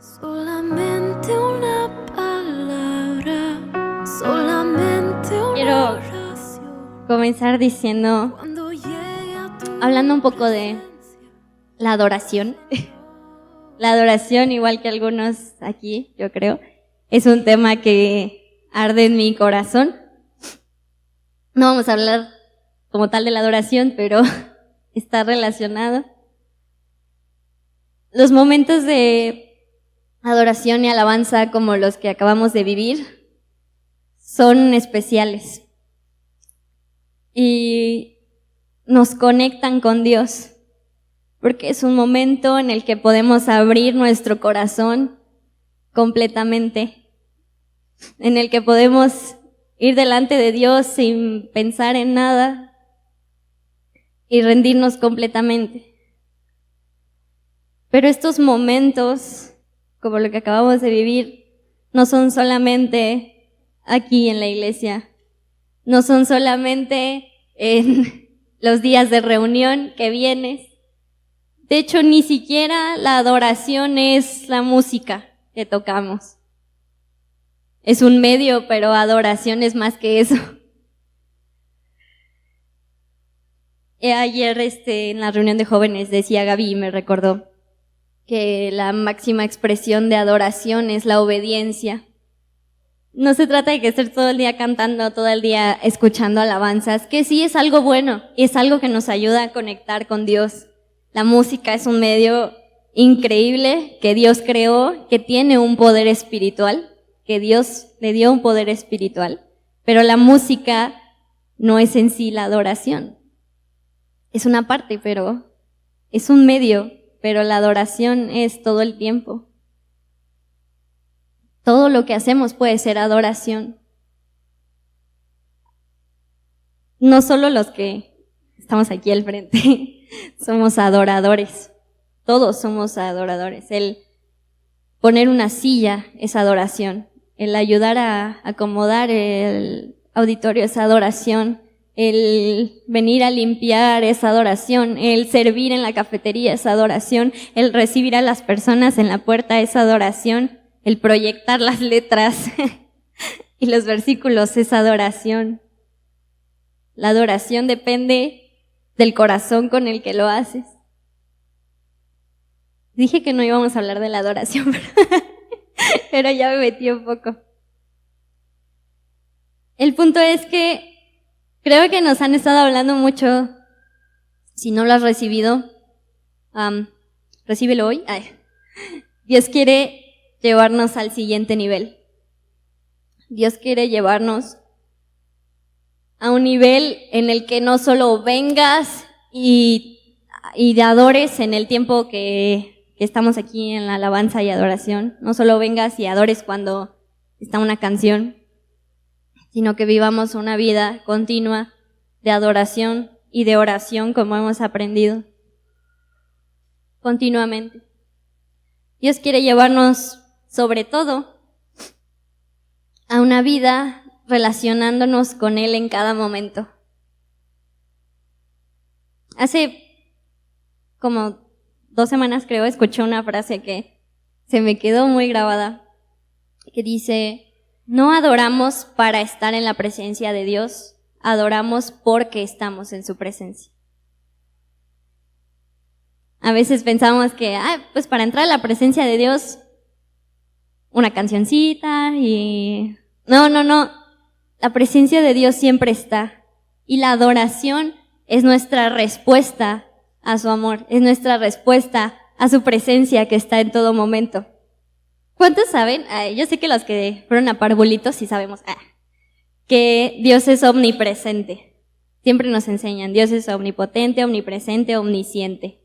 Solamente una palabra, solamente una Quiero oración. comenzar diciendo, Cuando llegue a tu hablando un poco de la adoración. La adoración, igual que algunos aquí, yo creo, es un tema que arde en mi corazón. No vamos a hablar como tal de la adoración, pero está relacionado. Los momentos de adoración y alabanza como los que acabamos de vivir son especiales y nos conectan con Dios, porque es un momento en el que podemos abrir nuestro corazón completamente, en el que podemos ir delante de Dios sin pensar en nada y rendirnos completamente. Pero estos momentos, como lo que acabamos de vivir, no son solamente aquí en la iglesia, no son solamente en los días de reunión que vienes. De hecho, ni siquiera la adoración es la música que tocamos. Es un medio, pero adoración es más que eso. Ayer en la reunión de jóvenes decía Gaby y me recordó que la máxima expresión de adoración es la obediencia. No se trata de que estés todo el día cantando, todo el día escuchando alabanzas, que sí es algo bueno y es algo que nos ayuda a conectar con Dios. La música es un medio increíble que Dios creó, que tiene un poder espiritual, que Dios le dio un poder espiritual, pero la música no es en sí la adoración. Es una parte, pero es un medio, pero la adoración es todo el tiempo. Todo lo que hacemos puede ser adoración. No solo los que estamos aquí al frente, somos adoradores. Todos somos adoradores. El poner una silla es adoración. El ayudar a acomodar el auditorio es adoración. El venir a limpiar es adoración. El servir en la cafetería es adoración. El recibir a las personas en la puerta es adoración. El proyectar las letras y los versículos es adoración. La adoración depende del corazón con el que lo haces. Dije que no íbamos a hablar de la adoración, pero ya me metí un poco. El punto es que creo que nos han estado hablando mucho. Si no lo has recibido, recíbelo hoy. Dios quiere llevarnos al siguiente nivel. Dios quiere llevarnos a un nivel en el que no solo vengas y te adores en el tiempo que estamos aquí en la alabanza y adoración. No solo vengas y adores cuando está una canción, sino que vivamos una vida continua de adoración y de oración como hemos aprendido continuamente. Dios quiere llevarnos sobre todo a una vida relacionándonos con Él en cada momento. Hace como 2 semanas creo escuché una frase que se me quedó muy grabada, que dice: no adoramos para estar en la presencia de Dios, adoramos porque estamos en su presencia. A veces pensamos que, pues para entrar a la presencia de Dios, una cancioncita y... No. La presencia de Dios siempre está. Y la adoración es nuestra respuesta a su amor, es nuestra respuesta a su presencia que está en todo momento. ¿Cuántos saben? Yo sé que los que fueron a parvulitos sí sabemos que Dios es omnipresente. Siempre nos enseñan, Dios es omnipotente, omnipresente, omnisciente.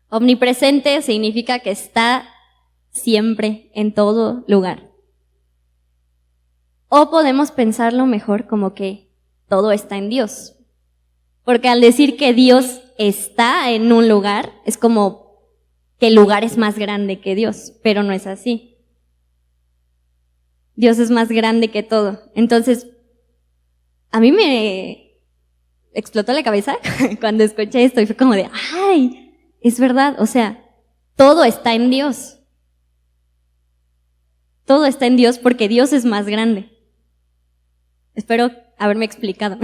Omnipresente significa que está siempre, en todo lugar. O podemos pensarlo mejor como que todo está en Dios. Porque al decir que Dios está en un lugar, es como que el lugar es más grande que Dios, pero no es así. Dios es más grande que todo. Entonces, a mí me explotó la cabeza cuando escuché esto y fue como de, ¡ay! Es verdad, o sea, todo está en Dios. todo está en Dios porque Dios es más grande. Espero haberme explicado.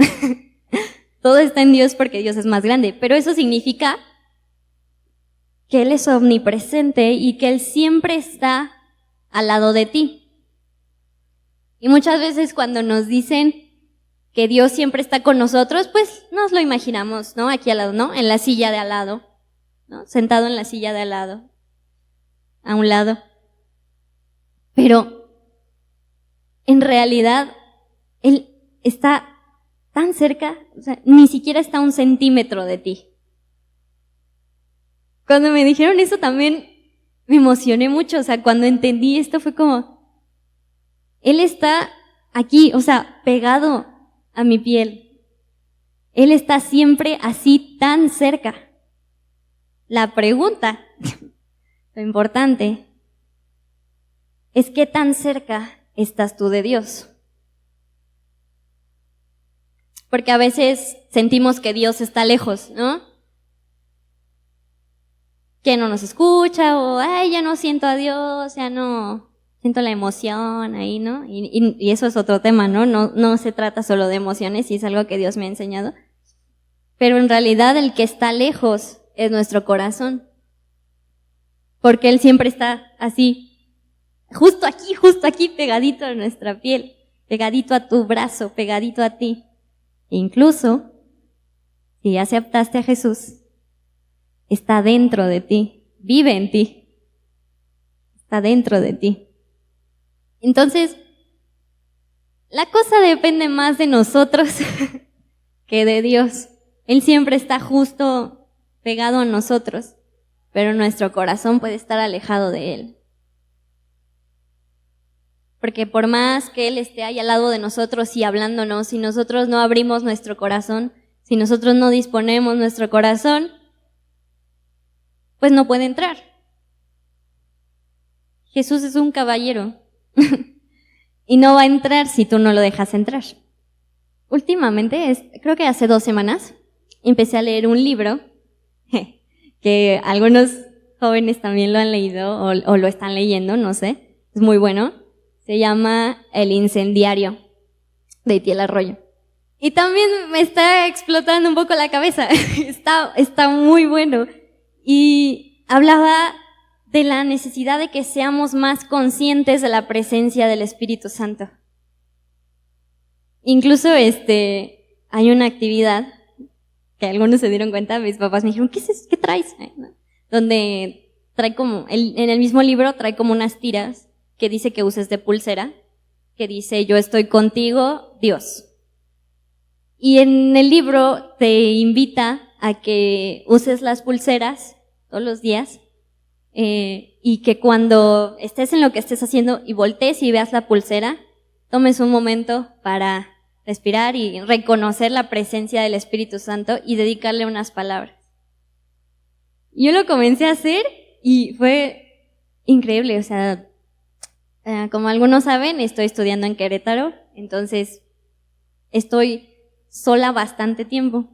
Todo está en Dios porque Dios es más grande, pero eso significa que Él es omnipresente y que Él siempre está al lado de ti. Y muchas veces cuando nos dicen que Dios siempre está con nosotros, pues nos lo imaginamos, ¿no? Aquí al lado, ¿no? En la silla de al lado, ¿no? Sentado en la silla de al lado, a un lado. Pero en realidad Él está tan cerca, o sea, ni siquiera está a 1 centímetro de ti. Cuando me dijeron eso también me emocioné mucho, o sea, cuando entendí esto fue como, Él está aquí, o sea, pegado a mi piel. Él está siempre así tan cerca. La pregunta, lo importante, es qué tan cerca estás tú de Dios. Porque a veces sentimos que Dios está lejos, ¿no? Que no nos escucha, o ay, ya no siento a Dios, ya no siento la emoción ahí, ¿no? Y eso es otro tema, ¿no? No se trata solo de emociones, y es algo que Dios me ha enseñado. Pero en realidad el que está lejos es nuestro corazón. Porque Él siempre está así, justo aquí, pegadito a nuestra piel, pegadito a tu brazo, pegadito a ti. Incluso, si ya aceptaste a Jesús, está dentro de ti, vive en ti, está dentro de ti. Entonces, la cosa depende más de nosotros que de Dios. Él siempre está justo pegado a nosotros, pero nuestro corazón puede estar alejado de Él. Porque por más que Él esté ahí al lado de nosotros y hablándonos, si nosotros no abrimos nuestro corazón, si nosotros no disponemos nuestro corazón, pues no puede entrar. Jesús es un caballero y no va a entrar si tú no lo dejas entrar. Últimamente, creo que hace 2 semanas, empecé a leer un libro que algunos jóvenes también lo han leído o lo están leyendo, no sé, es muy bueno. Se llama El incendiario, de Itiel Arroyo. Y también me está explotando un poco la cabeza. Está muy bueno. Y hablaba de la necesidad de que seamos más conscientes de la presencia del Espíritu Santo. Incluso hay una actividad que algunos se dieron cuenta, mis papás me dijeron, ¿qué es eso? ¿Qué traes? Donde trae como, en el mismo libro trae como unas tiras que dice que uses de pulsera, que dice, yo estoy contigo, Dios. Y en el libro te invita a que uses las pulseras todos los días, y que cuando estés en lo que estés haciendo y voltees y veas la pulsera, tomes un momento para respirar y reconocer la presencia del Espíritu Santo y dedicarle unas palabras. Yo lo comencé a hacer y fue increíble, o sea, como algunos saben, estoy estudiando en Querétaro, entonces estoy sola bastante tiempo.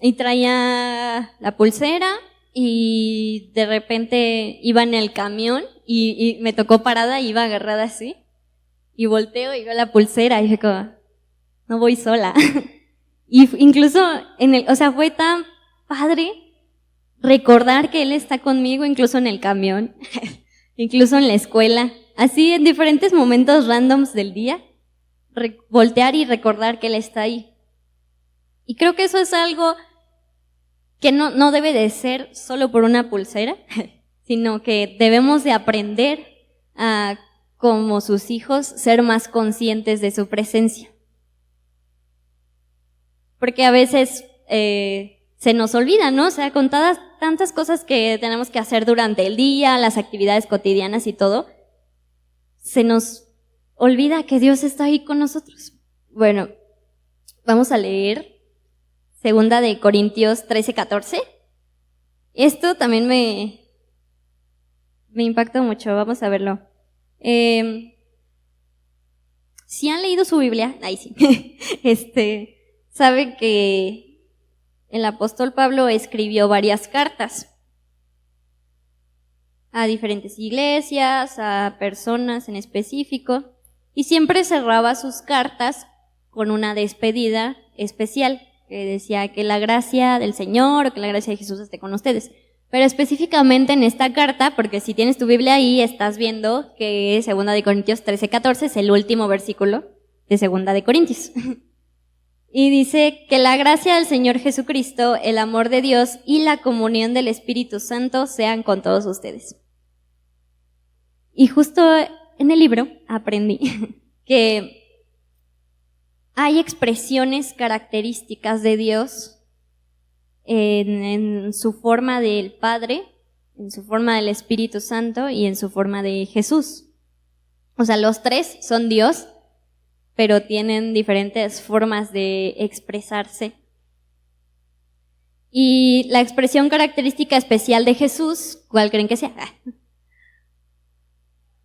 Y traía la pulsera y de repente iba en el camión y me tocó parada y iba agarrada así. Y volteo y veo la pulsera y dije como, no voy sola. Y incluso o sea, fue tan padre recordar que Él está conmigo, incluso en el camión, incluso en la escuela, así en diferentes momentos randoms del día, voltear y recordar que Él está ahí. Y creo que eso es algo que no debe de ser solo por una pulsera, sino que debemos de aprender a, como sus hijos, ser más conscientes de su presencia. Porque a veces se nos olvida, ¿no? O sea, con tantas cosas que tenemos que hacer durante el día, las actividades cotidianas y todo, se nos olvida que Dios está ahí con nosotros. Bueno, vamos a leer 2 de Corintios 13:14. Esto también me impactó mucho, vamos a verlo. Si han leído su Biblia, ahí sí, saben que el apóstol Pablo escribió varias cartas. a diferentes iglesias, a personas en específico, y siempre cerraba sus cartas con una despedida especial, que decía que la gracia del Señor o que la gracia de Jesús esté con ustedes. Pero específicamente en esta carta, porque si tienes tu Biblia ahí, estás viendo que 2 de Corintios 13:14 es el último versículo de 2 de Corintios. Y dice que la gracia del Señor Jesucristo, el amor de Dios y la comunión del Espíritu Santo sean con todos ustedes. Y justo en el libro aprendí que hay expresiones características de Dios en su forma del Padre, en su forma del Espíritu Santo y en su forma de Jesús. O sea, los tres son Dios, pero tienen diferentes formas de expresarse. Y la expresión característica especial de Jesús, ¿cuál creen que sea?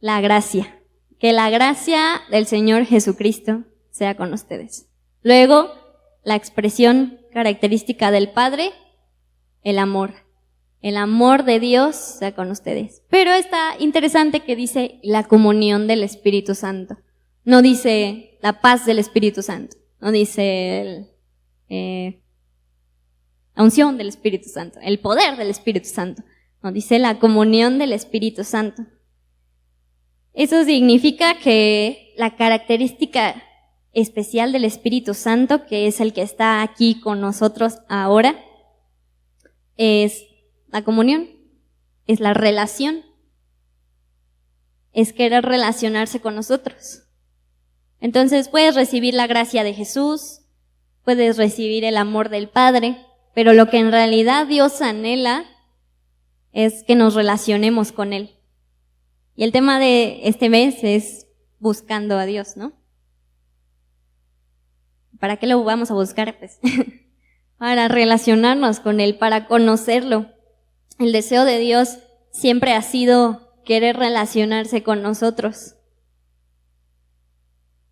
La gracia. Que la gracia del Señor Jesucristo sea con ustedes. Luego, la expresión característica del Padre, el amor. El amor de Dios sea con ustedes. Pero está interesante que dice la comunión del Espíritu Santo. No dice la paz del Espíritu Santo. No dice la unción del Espíritu Santo. El poder del Espíritu Santo. No dice la comunión del Espíritu Santo. Eso significa que la característica especial del Espíritu Santo, que es el que está aquí con nosotros ahora, es la comunión, es la relación, es querer relacionarse con nosotros. Entonces puedes recibir la gracia de Jesús, puedes recibir el amor del Padre, pero lo que en realidad Dios anhela es que nos relacionemos con Él. Y el tema de este mes es buscando a Dios, ¿no? ¿Para qué lo vamos a buscar? Pues para relacionarnos con Él, para conocerlo. El deseo de Dios siempre ha sido querer relacionarse con nosotros.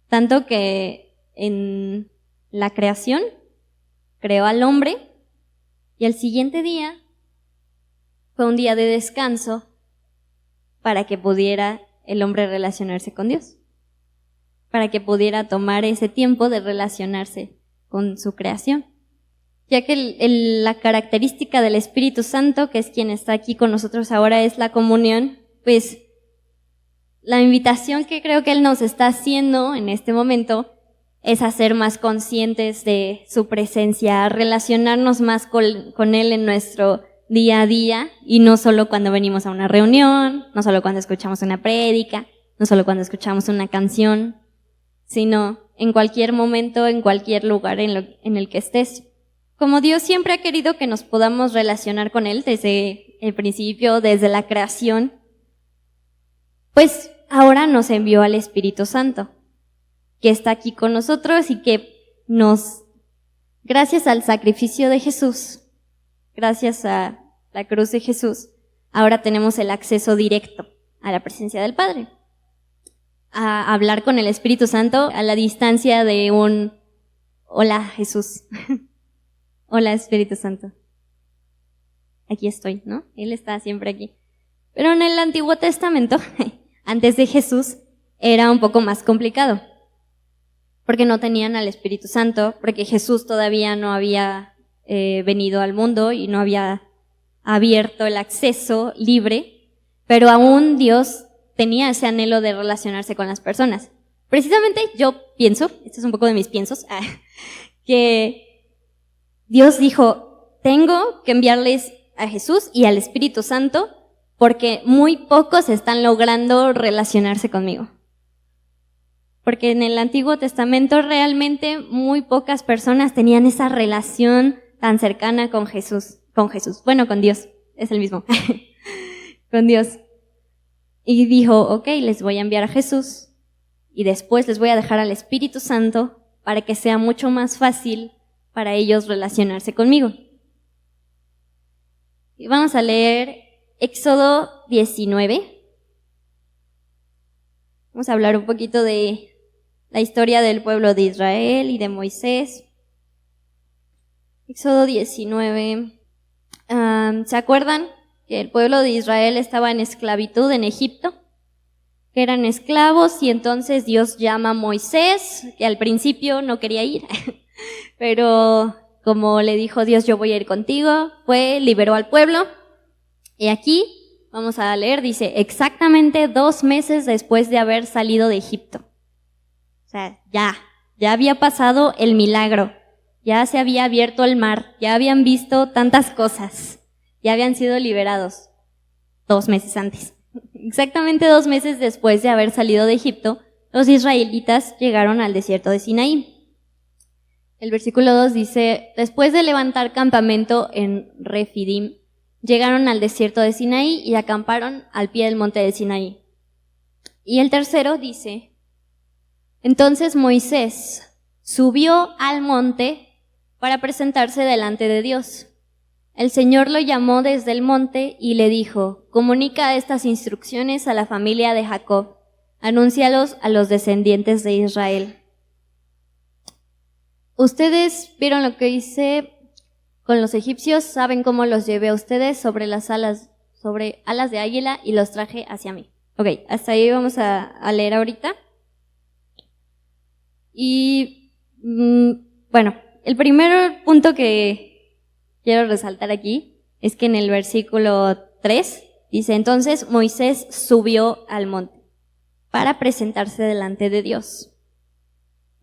Tanto que en la creación creó al hombre y al siguiente día fue un día de descanso para que pudiera el hombre relacionarse con Dios, para que pudiera tomar ese tiempo de relacionarse con su creación. Ya que la característica del Espíritu Santo, que es quien está aquí con nosotros ahora, es la comunión, pues la invitación que creo que Él nos está haciendo en este momento es a ser más conscientes de su presencia, a relacionarnos más con Él en nuestro día a día, y no solo cuando venimos a una reunión, no solo cuando escuchamos una prédica, no solo cuando escuchamos una canción, sino en cualquier momento, en cualquier lugar en el que estés. Como Dios siempre ha querido que nos podamos relacionar con Él desde el principio, desde la creación, pues ahora nos envió al Espíritu Santo, que está aquí con nosotros y que gracias al sacrificio de Jesús, gracias a la cruz de Jesús, ahora tenemos el acceso directo a la presencia del Padre, a hablar con el Espíritu Santo a la distancia de un hola Jesús, hola Espíritu Santo, aquí estoy, ¿no? Él está siempre aquí. Pero en el Antiguo Testamento, antes de Jesús, era un poco más complicado, porque no tenían al Espíritu Santo, porque Jesús todavía no había venido al mundo y no había abierto el acceso libre, pero aún Dios tenía ese anhelo de relacionarse con las personas. Precisamente yo pienso, esto es un poco de mis piensos, que Dios dijo, tengo que enviarles a Jesús y al Espíritu Santo porque muy pocos están logrando relacionarse conmigo. Porque en el Antiguo Testamento realmente muy pocas personas tenían esa relación tan cercana con Jesús. Bueno, con Dios, es el mismo. Con Dios. Y dijo, ok, les voy a enviar a Jesús y después les voy a dejar al Espíritu Santo para que sea mucho más fácil para ellos relacionarse conmigo. Y vamos a leer Éxodo 19. Vamos a hablar un poquito de la historia del pueblo de Israel y de Moisés. Éxodo 19. ¿Se acuerdan que el pueblo de Israel estaba en esclavitud en Egipto, que eran esclavos, y entonces Dios llama a Moisés, que al principio no quería ir, pero como le dijo Dios, yo voy a ir contigo, fue, liberó al pueblo, y aquí vamos a leer, dice, exactamente 2 meses después de haber salido de Egipto. O sea, ya había pasado el milagro, ya se había abierto el mar, ya habían visto tantas cosas, ya habían sido liberados 2 meses antes. Exactamente 2 meses después de haber salido de Egipto, los israelitas llegaron al desierto de Sinaí. El versículo 2 dice, después de levantar campamento en Refidim, llegaron al desierto de Sinaí y acamparon al pie del monte de Sinaí. Y el tercero dice, entonces Moisés subió al monte para presentarse delante de Dios. El Señor lo llamó desde el monte y le dijo, comunica estas instrucciones a la familia de Jacob, anúncialos a los descendientes de Israel. Ustedes vieron lo que hice con los egipcios, saben cómo los llevé a ustedes sobre alas de águila y los traje hacia mí. Ok, hasta ahí vamos a leer ahorita. Y bueno, el primer punto que quiero resaltar aquí es que en el versículo 3 dice, entonces Moisés subió al monte para presentarse delante de Dios.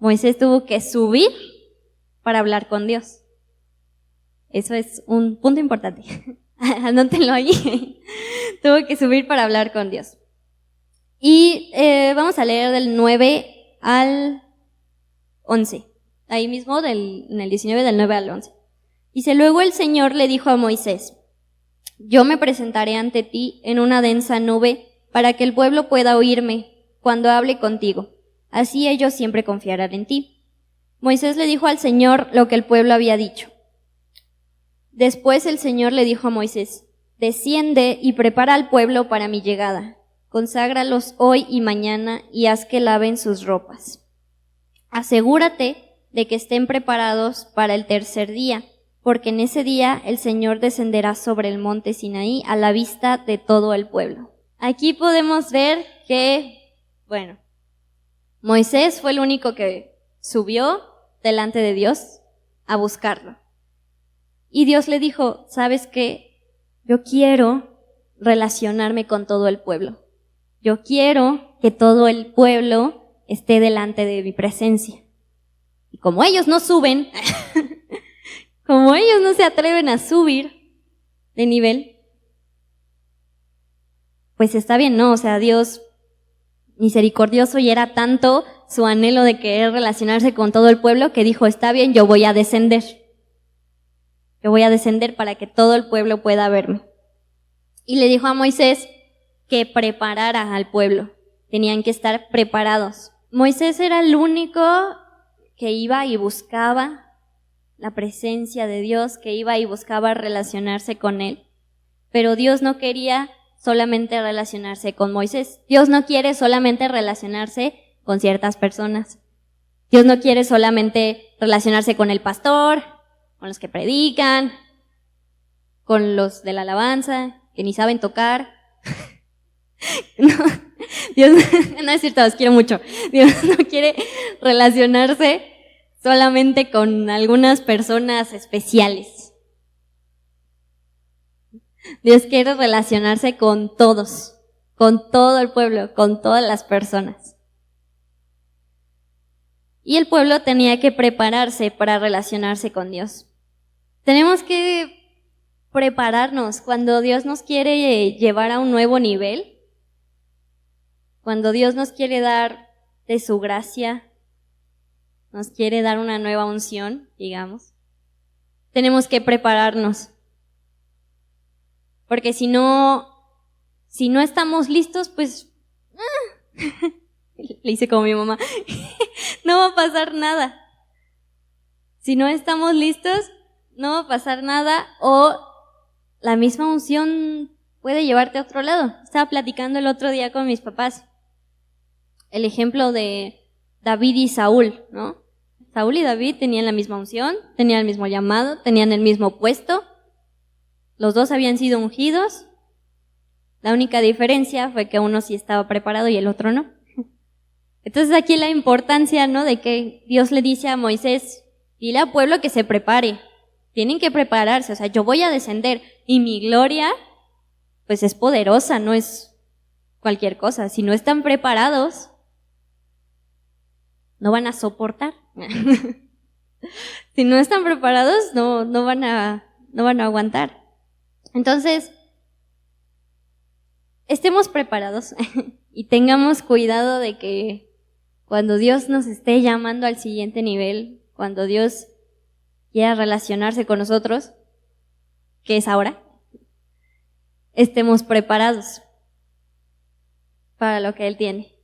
Moisés tuvo que subir para hablar con Dios. Eso es un punto importante. Anótenlo ahí. Tuvo que subir para hablar con Dios. Y vamos a leer del 9 al 11. Ahí mismo en el 19 del 9 al 11. Dice, luego el Señor le dijo a Moisés, yo me presentaré ante ti en una densa nube para que el pueblo pueda oírme cuando hable contigo. Así ellos siempre confiarán en ti. Moisés le dijo al Señor lo que el pueblo había dicho. Después el Señor le dijo a Moisés, desciende y prepara al pueblo para mi llegada. Conságralos hoy y mañana y haz que laven sus ropas. Asegúrate de que estén preparados para el tercer día, porque en ese día el Señor descenderá sobre el monte Sinaí a la vista de todo el pueblo. Aquí podemos ver que, bueno, Moisés fue el único que subió delante de Dios a buscarlo. Y Dios le dijo, ¿sabes qué? Yo quiero relacionarme con todo el pueblo. Yo quiero que todo el pueblo esté delante de mi presencia. Y como ellos no suben, como ellos no se atreven a subir de nivel, pues está bien, ¿no? O sea, Dios misericordioso, y era tanto su anhelo de querer relacionarse con todo el pueblo que dijo, está bien, yo voy a descender. Yo voy a descender para que todo el pueblo pueda verme. Y le dijo a Moisés que preparara al pueblo. Tenían que estar preparados. Moisés era el único que iba y buscaba la presencia de Dios, que iba y buscaba relacionarse con él. Pero Dios no quería solamente relacionarse con Moisés. Dios no quiere solamente relacionarse con ciertas personas. Dios no quiere solamente relacionarse con el pastor, con los que predican, con los de la alabanza, que ni saben tocar. No, Dios, no es cierto, los quiero mucho. Dios no quiere relacionarse solamente con algunas personas especiales. Dios quiere relacionarse con todos, con todo el pueblo, con todas las personas. Y el pueblo tenía que prepararse para relacionarse con Dios. Tenemos que prepararnos cuando Dios nos quiere llevar a un nuevo nivel, cuando Dios nos quiere dar de su gracia, nos quiere dar una nueva unción, digamos. Tenemos que prepararnos. Porque si no estamos listos, pues le hice como mi mamá, no va a pasar nada. Si no estamos listos, no va a pasar nada, o la misma unción puede llevarte a otro lado. Estaba platicando el otro día con mis papás el ejemplo de David y Saúl, ¿no? Saúl y David tenían la misma unción, tenían el mismo llamado, tenían el mismo puesto. Los dos habían sido ungidos, La única diferencia fue que uno sí estaba preparado y el otro no. Entonces aquí la importancia, ¿no? De que Dios le dice a Moisés, dile al pueblo que se prepare. Tienen que prepararse, o sea, yo voy a descender y mi gloria, pues es poderosa, no es cualquier cosa. Si no están preparados, no van a soportar. Si no están preparados, no van a aguantar. Entonces, estemos preparados y tengamos cuidado de que cuando Dios nos esté llamando al siguiente nivel, cuando Dios quiera relacionarse con nosotros, que es ahora, estemos preparados para lo que Él tiene.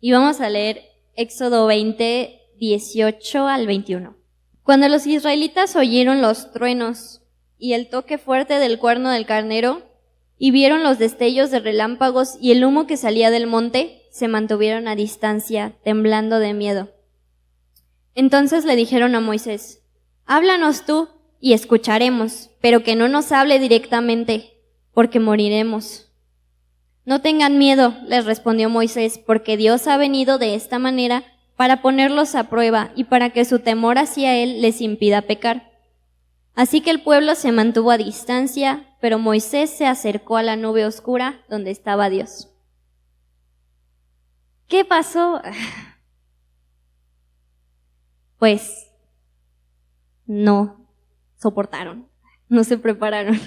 Y vamos a leer Éxodo 20, 18 al 21. Cuando los israelitas oyeron los truenos y el toque fuerte del cuerno del carnero, y vieron los destellos de relámpagos y el humo que salía del monte, se mantuvieron a distancia, temblando de miedo. Entonces le dijeron a Moisés, háblanos tú y escucharemos, pero que no nos hable directamente, porque moriremos. No tengan miedo, les respondió Moisés, porque Dios ha venido de esta manera para ponerlos a prueba y para que su temor hacia Él les impida pecar. Así que el pueblo se mantuvo a distancia, pero Moisés se acercó a la nube oscura donde estaba Dios. ¿Qué pasó? Pues no soportaron, no se prepararon.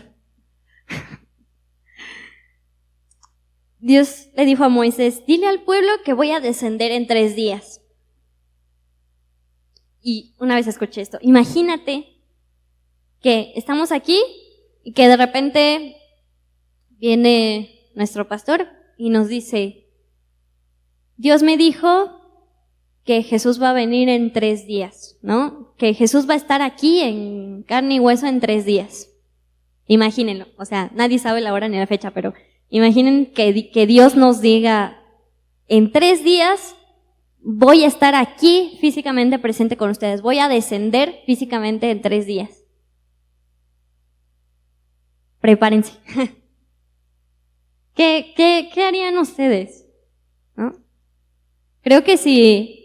Dios le dijo a Moisés, dile al pueblo que voy a descender en 3 días. Y una vez escuché esto, imagínate que estamos aquí y que de repente viene nuestro pastor y nos dice, Dios me dijo que Jesús va a venir en 3 días, ¿no? Que Jesús va a estar aquí en carne y hueso en 3 días. Imagínenlo, o sea, nadie sabe la hora ni la fecha, pero imaginen que Dios nos diga, en 3 días voy a estar aquí físicamente presente con ustedes, voy a descender físicamente en 3 días. Prepárense. ¿Qué harían ustedes? ¿No? Creo que si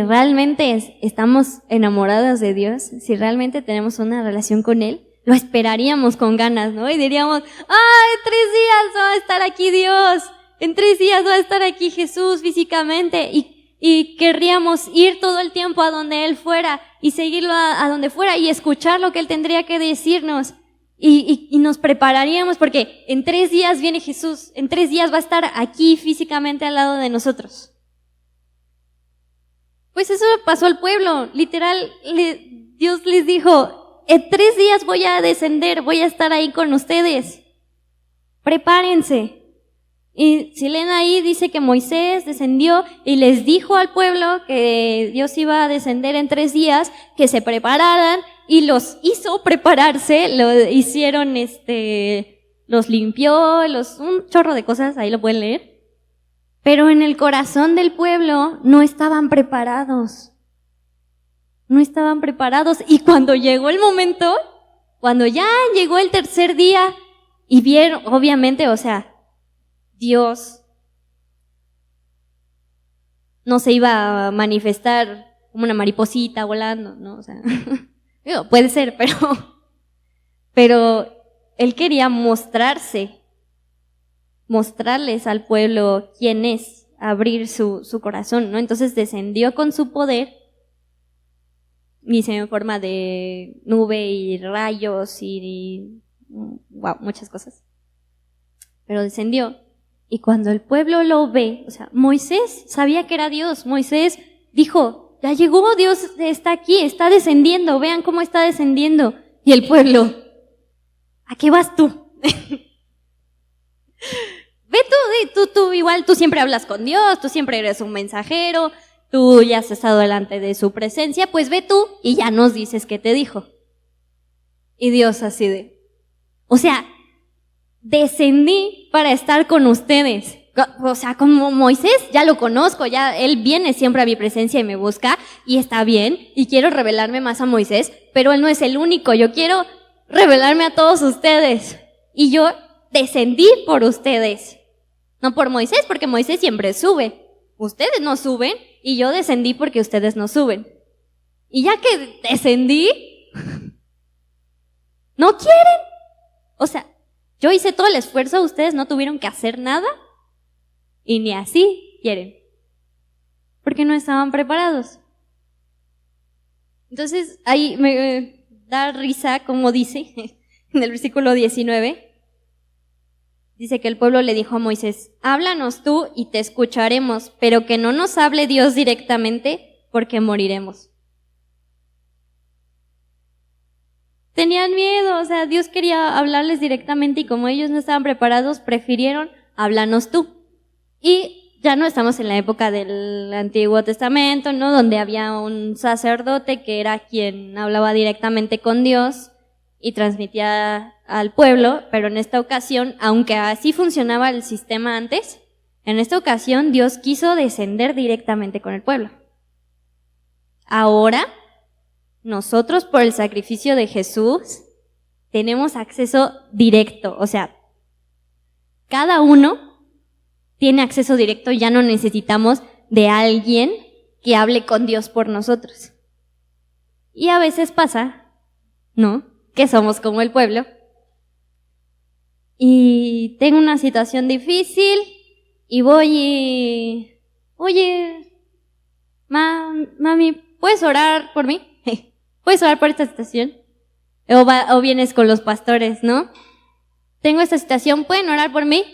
realmente estamos enamorados de Dios, si realmente tenemos una relación con Él, lo esperaríamos con ganas, ¿no? Y diríamos, en 3 días va a estar aquí Dios, en 3 días va a estar aquí Jesús físicamente, y querríamos ir todo el tiempo a donde Él fuera, y seguirlo a donde fuera, y escuchar lo que Él tendría que decirnos, y nos prepararíamos, porque en 3 días viene Jesús, en 3 días va a estar aquí físicamente al lado de nosotros. Pues eso pasó al pueblo, literal, Dios les dijo, en 3 días voy a descender, voy a estar ahí con ustedes. Prepárense. Y si leen ahí, dice que Moisés descendió y les dijo al pueblo que Dios iba a descender en 3 días, que se prepararan, y los hizo prepararse, lo hicieron, los limpió, un chorro de cosas, ahí lo pueden leer. Pero en el corazón del pueblo no estaban preparados. No estaban preparados. Y cuando llegó el momento, cuando ya llegó el 3er día, y vieron, obviamente, o sea, Dios no se iba a manifestar como una mariposita volando, ¿no? O sea, puede ser, pero Él quería mostrarles al pueblo quién es, abrir su corazón, ¿no? Entonces descendió con su poder, dice en forma de nube y rayos y wow, muchas cosas. Pero descendió, y cuando el pueblo lo ve, o sea, Moisés sabía que era Dios. Moisés dijo, ya llegó, Dios está aquí, está descendiendo, vean cómo está descendiendo. Y el pueblo, ¿a qué vas tú? Ve tú igual, tú siempre hablas con Dios, tú siempre eres un mensajero, tú ya has estado delante de su presencia, pues ve tú y ya nos dices qué te dijo. Y Dios así de, o sea, descendí para estar con ustedes. O sea, como Moisés, ya lo conozco, ya él viene siempre a mi presencia y me busca, y está bien, y quiero revelarme más a Moisés, pero él no es el único. Yo quiero revelarme a todos ustedes. Y yo descendí por ustedes. No por Moisés, porque Moisés siempre sube. Ustedes no suben y yo descendí porque ustedes no suben. Y ya que descendí, ¿no quieren? O sea, yo hice todo el esfuerzo, ustedes no tuvieron que hacer nada y ni así quieren. Porque no estaban preparados. Entonces, ahí me da risa, como dice en el versículo 19. Dice que el pueblo le dijo a Moisés, háblanos tú y te escucharemos, pero que no nos hable Dios directamente porque moriremos. Tenían miedo, o sea, Dios quería hablarles directamente y como ellos no estaban preparados, prefirieron, háblanos tú. Y ya no estamos en la época del Antiguo Testamento, ¿no? Donde había un sacerdote que era quien hablaba directamente con Dios y transmitía al pueblo, pero en esta ocasión, aunque así funcionaba el sistema antes, en esta ocasión Dios quiso descender directamente con el pueblo. Ahora, nosotros por el sacrificio de Jesús tenemos acceso directo, o sea, cada uno tiene acceso directo, ya no necesitamos de alguien que hable con Dios por nosotros. Y a veces pasa, ¿no?, que somos como el pueblo. Y tengo una situación difícil y voy y, oye, mami, ¿puedes orar por mí? ¿Puedes orar por esta situación? O vienes con los pastores, ¿no? Tengo esta situación, ¿pueden orar por mí?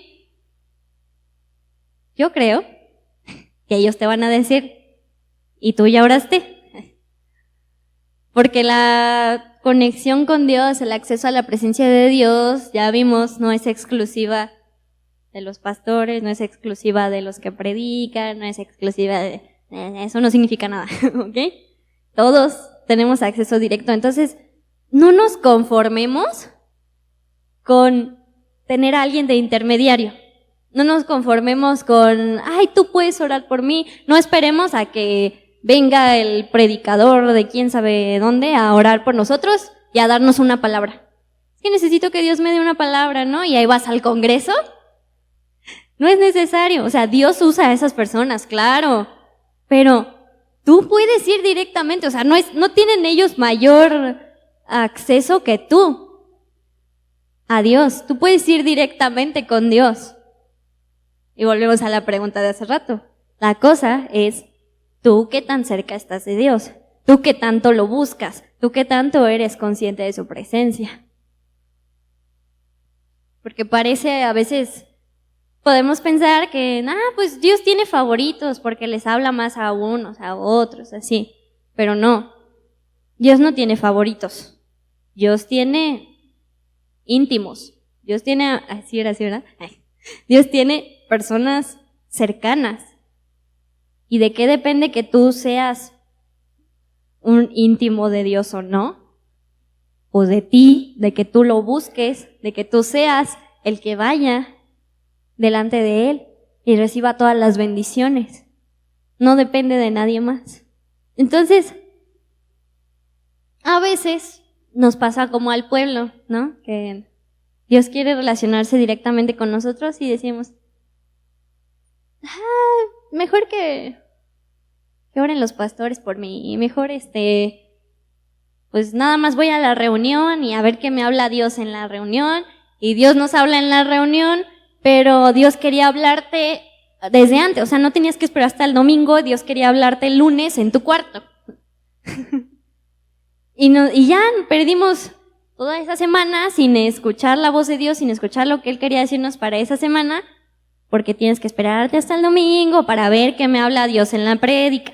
Yo creo que ellos te van a decir, ¿y tú ya oraste? Porque la conexión con Dios, el acceso a la presencia de Dios, ya vimos, no es exclusiva de los pastores, no es exclusiva de los que predican, no es exclusiva de... Eso no significa nada, ¿ok? Todos tenemos acceso directo. Entonces, no nos conformemos con tener a alguien de intermediario. No nos conformemos con, ay, tú puedes orar por mí. No esperemos a que venga el predicador de quién sabe dónde a orar por nosotros y a darnos una palabra. Es que necesito que Dios me dé una palabra, ¿no? Y ahí vas al Congreso. No es necesario. O sea, Dios usa a esas personas, claro. Pero tú puedes ir directamente. O sea, no tienen ellos mayor acceso que tú a Dios. Tú puedes ir directamente con Dios. Y volvemos a la pregunta de hace rato. La cosa es, ¿tú qué tan cerca estás de Dios? ¿Tú qué tanto lo buscas? ¿Tú qué tanto eres consciente de su presencia? Porque parece, a veces podemos pensar que, pues Dios tiene favoritos porque les habla más a unos, a otros, así. Pero no, Dios no tiene favoritos. Dios tiene íntimos. Dios tiene, así era, ¿verdad? Dios tiene personas cercanas. ¿Y de qué depende que tú seas un íntimo de Dios o no? O de ti, de que tú lo busques, de que tú seas el que vaya delante de Él y reciba todas las bendiciones. No depende de nadie más. Entonces, a veces nos pasa como al pueblo, ¿no? Que Dios quiere relacionarse directamente con nosotros y decimos, mejor que oren los pastores por mí, mejor pues nada más voy a la reunión y a ver qué me habla Dios en la reunión, y Dios nos habla en la reunión, pero Dios quería hablarte desde antes, o sea, no tenías que esperar hasta el domingo, Dios quería hablarte el lunes en tu cuarto. Y ya perdimos toda esa semana sin escuchar la voz de Dios, sin escuchar lo que Él quería decirnos para esa semana, porque tienes que esperarte hasta el domingo para ver qué me habla Dios en la prédica.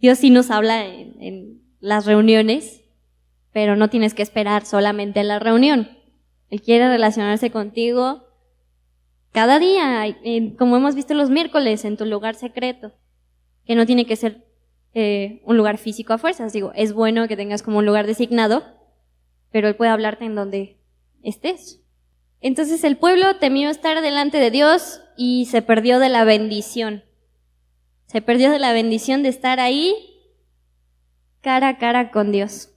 Dios sí nos habla en las reuniones, pero no tienes que esperar solamente en la reunión. Él quiere relacionarse contigo cada día, como hemos visto los miércoles, en tu lugar secreto, que no tiene que ser un lugar físico a fuerzas. Digo, es bueno que tengas como un lugar designado, pero Él puede hablarte en donde estés. Entonces el pueblo temió estar delante de Dios y se perdió de la bendición. Se perdió de la bendición de estar ahí cara a cara con Dios.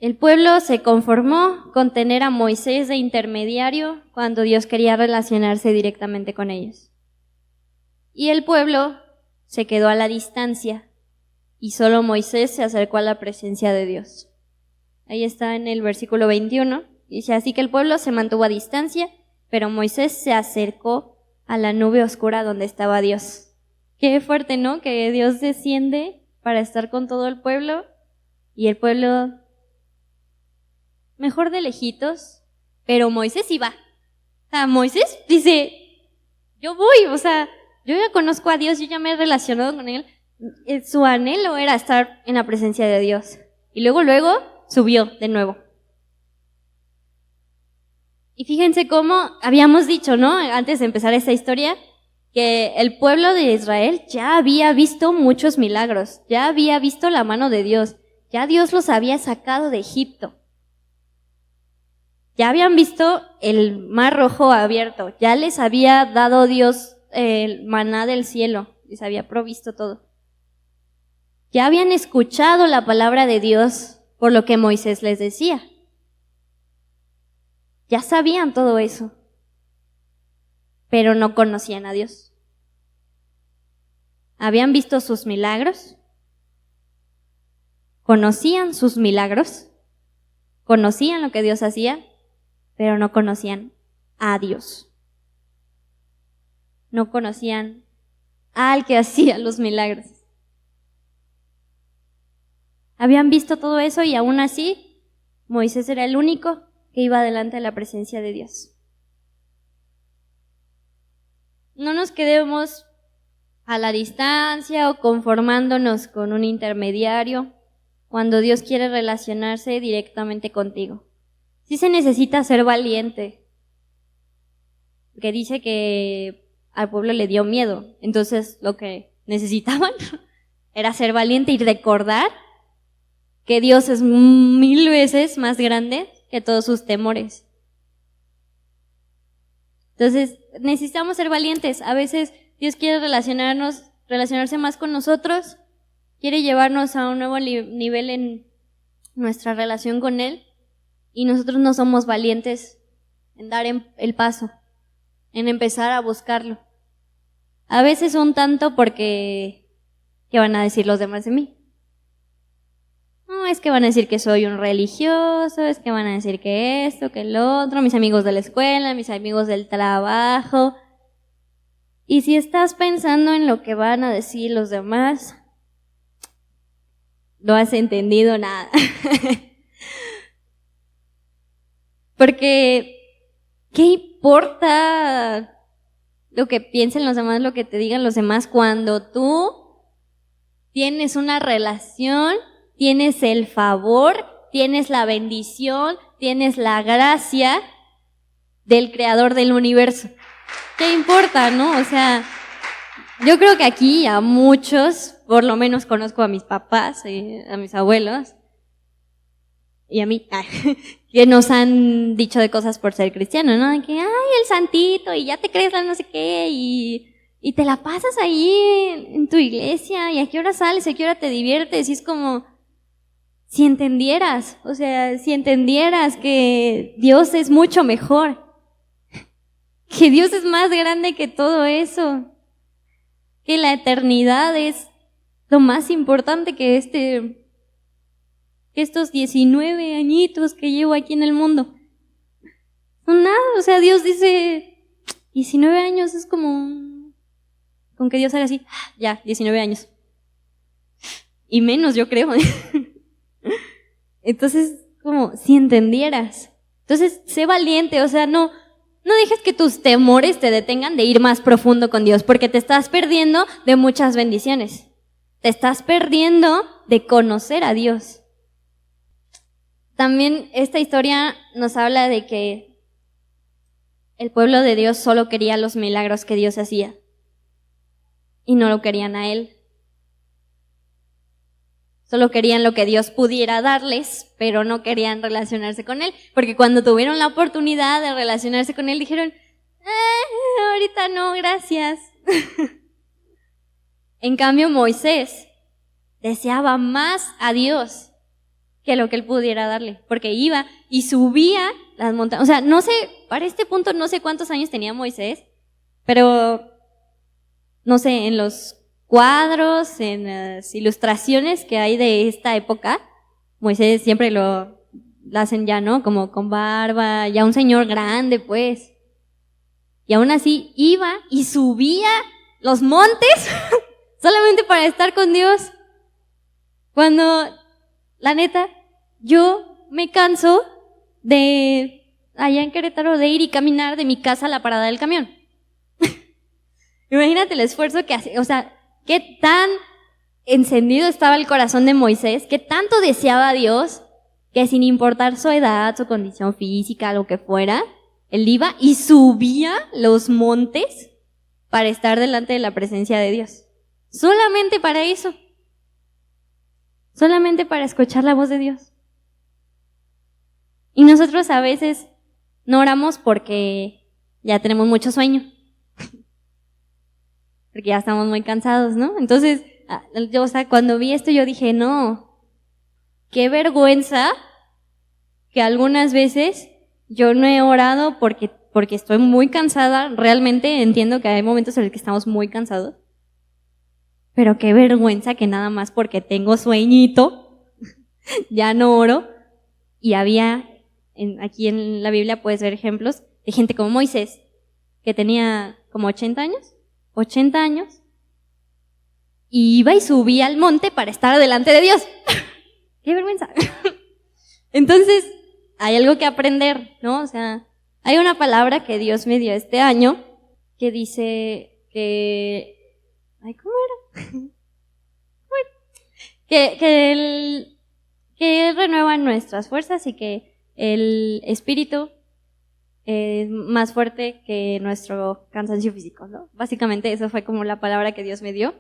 El pueblo se conformó con tener a Moisés de intermediario cuando Dios quería relacionarse directamente con ellos. Y el pueblo se quedó a la distancia y solo Moisés se acercó a la presencia de Dios. Ahí está en el versículo 21. Dice, así que el pueblo se mantuvo a distancia, pero Moisés se acercó a la nube oscura donde estaba Dios. Qué fuerte, ¿no? Que Dios desciende para estar con todo el pueblo y el pueblo mejor de lejitos, pero Moisés iba. O sea, Moisés dice, yo voy, o sea, yo ya conozco a Dios, yo ya me he relacionado con Él. Su anhelo era estar en la presencia de Dios. Y luego subió de nuevo. Y fíjense cómo habíamos dicho, ¿no? Antes de empezar esta historia, que el pueblo de Israel ya había visto muchos milagros, ya había visto la mano de Dios, ya Dios los había sacado de Egipto. Ya habían visto el mar rojo abierto, ya les había dado Dios el maná del cielo, les había provisto todo. Ya habían escuchado la palabra de Dios por lo que Moisés les decía. Ya sabían todo eso, pero no conocían a Dios. Habían visto sus milagros, conocían sus milagros, conocían lo que Dios hacía, pero no conocían a Dios. No conocían al que hacía los milagros. Habían visto todo eso y aún así Moisés era el único que iba delante de la presencia de Dios. No nos quedemos a la distancia o conformándonos con un intermediario cuando Dios quiere relacionarse directamente contigo. Sí se necesita ser valiente, porque dice que al pueblo le dio miedo, entonces lo que necesitaban era ser valiente y recordar que Dios es 1000 veces más grande que todos sus temores. Entonces, necesitamos ser valientes. A veces Dios quiere relacionarse más con nosotros, quiere llevarnos a un nuevo nivel en nuestra relación con Él, y nosotros no somos valientes en dar el paso, en empezar a buscarlo. A veces un tanto porque, ¿qué van a decir los demás de mí? No, es que van a decir que soy un religioso, es que van a decir que esto, que el otro, mis amigos de la escuela, mis amigos del trabajo. Y si estás pensando en lo que van a decir los demás, no has entendido nada. Porque, ¿qué importa lo que piensen los demás, lo que te digan los demás, cuando tú tienes una relación, tienes el favor, tienes la bendición, tienes la gracia del creador del universo? ¿Qué importa, no? O sea, yo creo que aquí a muchos, por lo menos conozco a mis papás, a mis abuelos, y a mí, que nos han dicho de cosas por ser cristianos, ¿no? De que, ay, el santito, y ya te crees la no sé qué, y te la pasas ahí en tu iglesia, y a qué hora sales, a qué hora te diviertes, y es como, si entendieras, o sea, si entendieras que Dios es mucho mejor, que Dios es más grande que todo eso, que la eternidad es lo más importante que estos 19 añitos que llevo aquí en el mundo. Son nada, o sea, Dios dice, 19 años es como, con que Dios haga así, ya, 19 años. Y menos, yo creo. Entonces, como, si entendieras. Entonces, sé valiente, o sea, no dejes que tus temores te detengan de ir más profundo con Dios, porque te estás perdiendo de muchas bendiciones. Te estás perdiendo de conocer a Dios. También esta historia nos habla de que el pueblo de Dios solo quería los milagros que Dios hacía y no lo querían a Él. Solo querían lo que Dios pudiera darles, pero no querían relacionarse con Él, porque cuando tuvieron la oportunidad de relacionarse con Él dijeron, ahorita no, gracias. En cambio, Moisés deseaba más a Dios. que lo que él pudiera darle, porque iba y subía las montañas. O sea, no sé, para este punto no sé cuántos años tenía Moisés, pero no sé, en los cuadros, en las ilustraciones que hay de esta época, Moisés siempre lo hacen ya, ¿no? Como con barba, ya un señor grande, pues. Y aún así iba y subía los montes solamente para estar con Dios. Cuando, la neta, yo me canso de, allá en Querétaro, de ir y caminar de mi casa a la parada del camión. Imagínate el esfuerzo que hace, o sea, qué tan encendido estaba el corazón de Moisés, qué tanto deseaba a Dios, que sin importar su edad, su condición física, lo que fuera, él iba y subía los montes para estar delante de la presencia de Dios. Solamente para eso. Solamente para escuchar la voz de Dios. Y nosotros a veces no oramos porque ya tenemos mucho sueño. Porque ya estamos muy cansados, ¿no? Entonces, yo, o sea, cuando vi esto yo dije, no, qué vergüenza que algunas veces yo no he orado porque estoy muy cansada. Realmente entiendo que hay momentos en los que estamos muy cansados. Pero qué vergüenza que nada más porque tengo sueñito, ya no oro. Y había, aquí en la Biblia puedes ver ejemplos de gente como Moisés, que tenía como 80 años, y iba y subía al monte para estar delante de Dios. ¡Qué vergüenza! Entonces, hay algo que aprender, ¿no? O sea, hay una palabra que Dios me dio este año que dice que... Ay, ¿cómo era? Bueno, que Él renueva nuestras fuerzas y que el espíritu es más fuerte que nuestro cansancio físico, ¿no? Básicamente eso fue como la palabra que Dios me dio.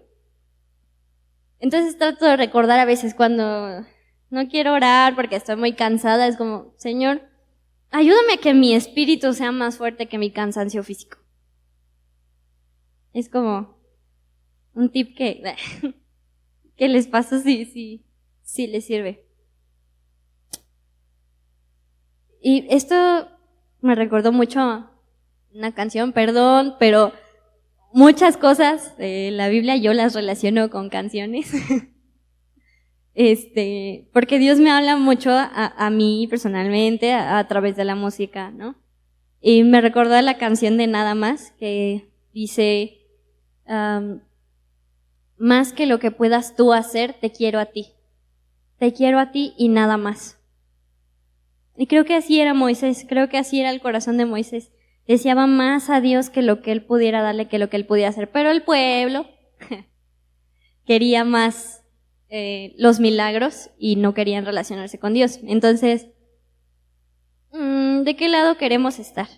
Entonces trato de recordar a veces cuando no quiero orar porque estoy muy cansada, es como, Señor, ayúdame a que mi espíritu sea más fuerte que mi cansancio físico. Es como un tip que les paso si les sirve. Y esto me recordó mucho una canción, perdón, pero muchas cosas de la Biblia yo las relaciono con canciones. Porque Dios me habla mucho a mí personalmente a través de la música, ¿no? Y me recordó la canción de Nada Más, que dice, más que lo que puedas tú hacer, te quiero a ti. Te quiero a ti y nada más. Y creo que así era Moisés, creo que así era el corazón de Moisés. Deseaba más a Dios que lo que él pudiera darle, que lo que él pudiera hacer. Pero el pueblo quería más los milagros y no querían relacionarse con Dios. Entonces, ¿de qué lado queremos estar?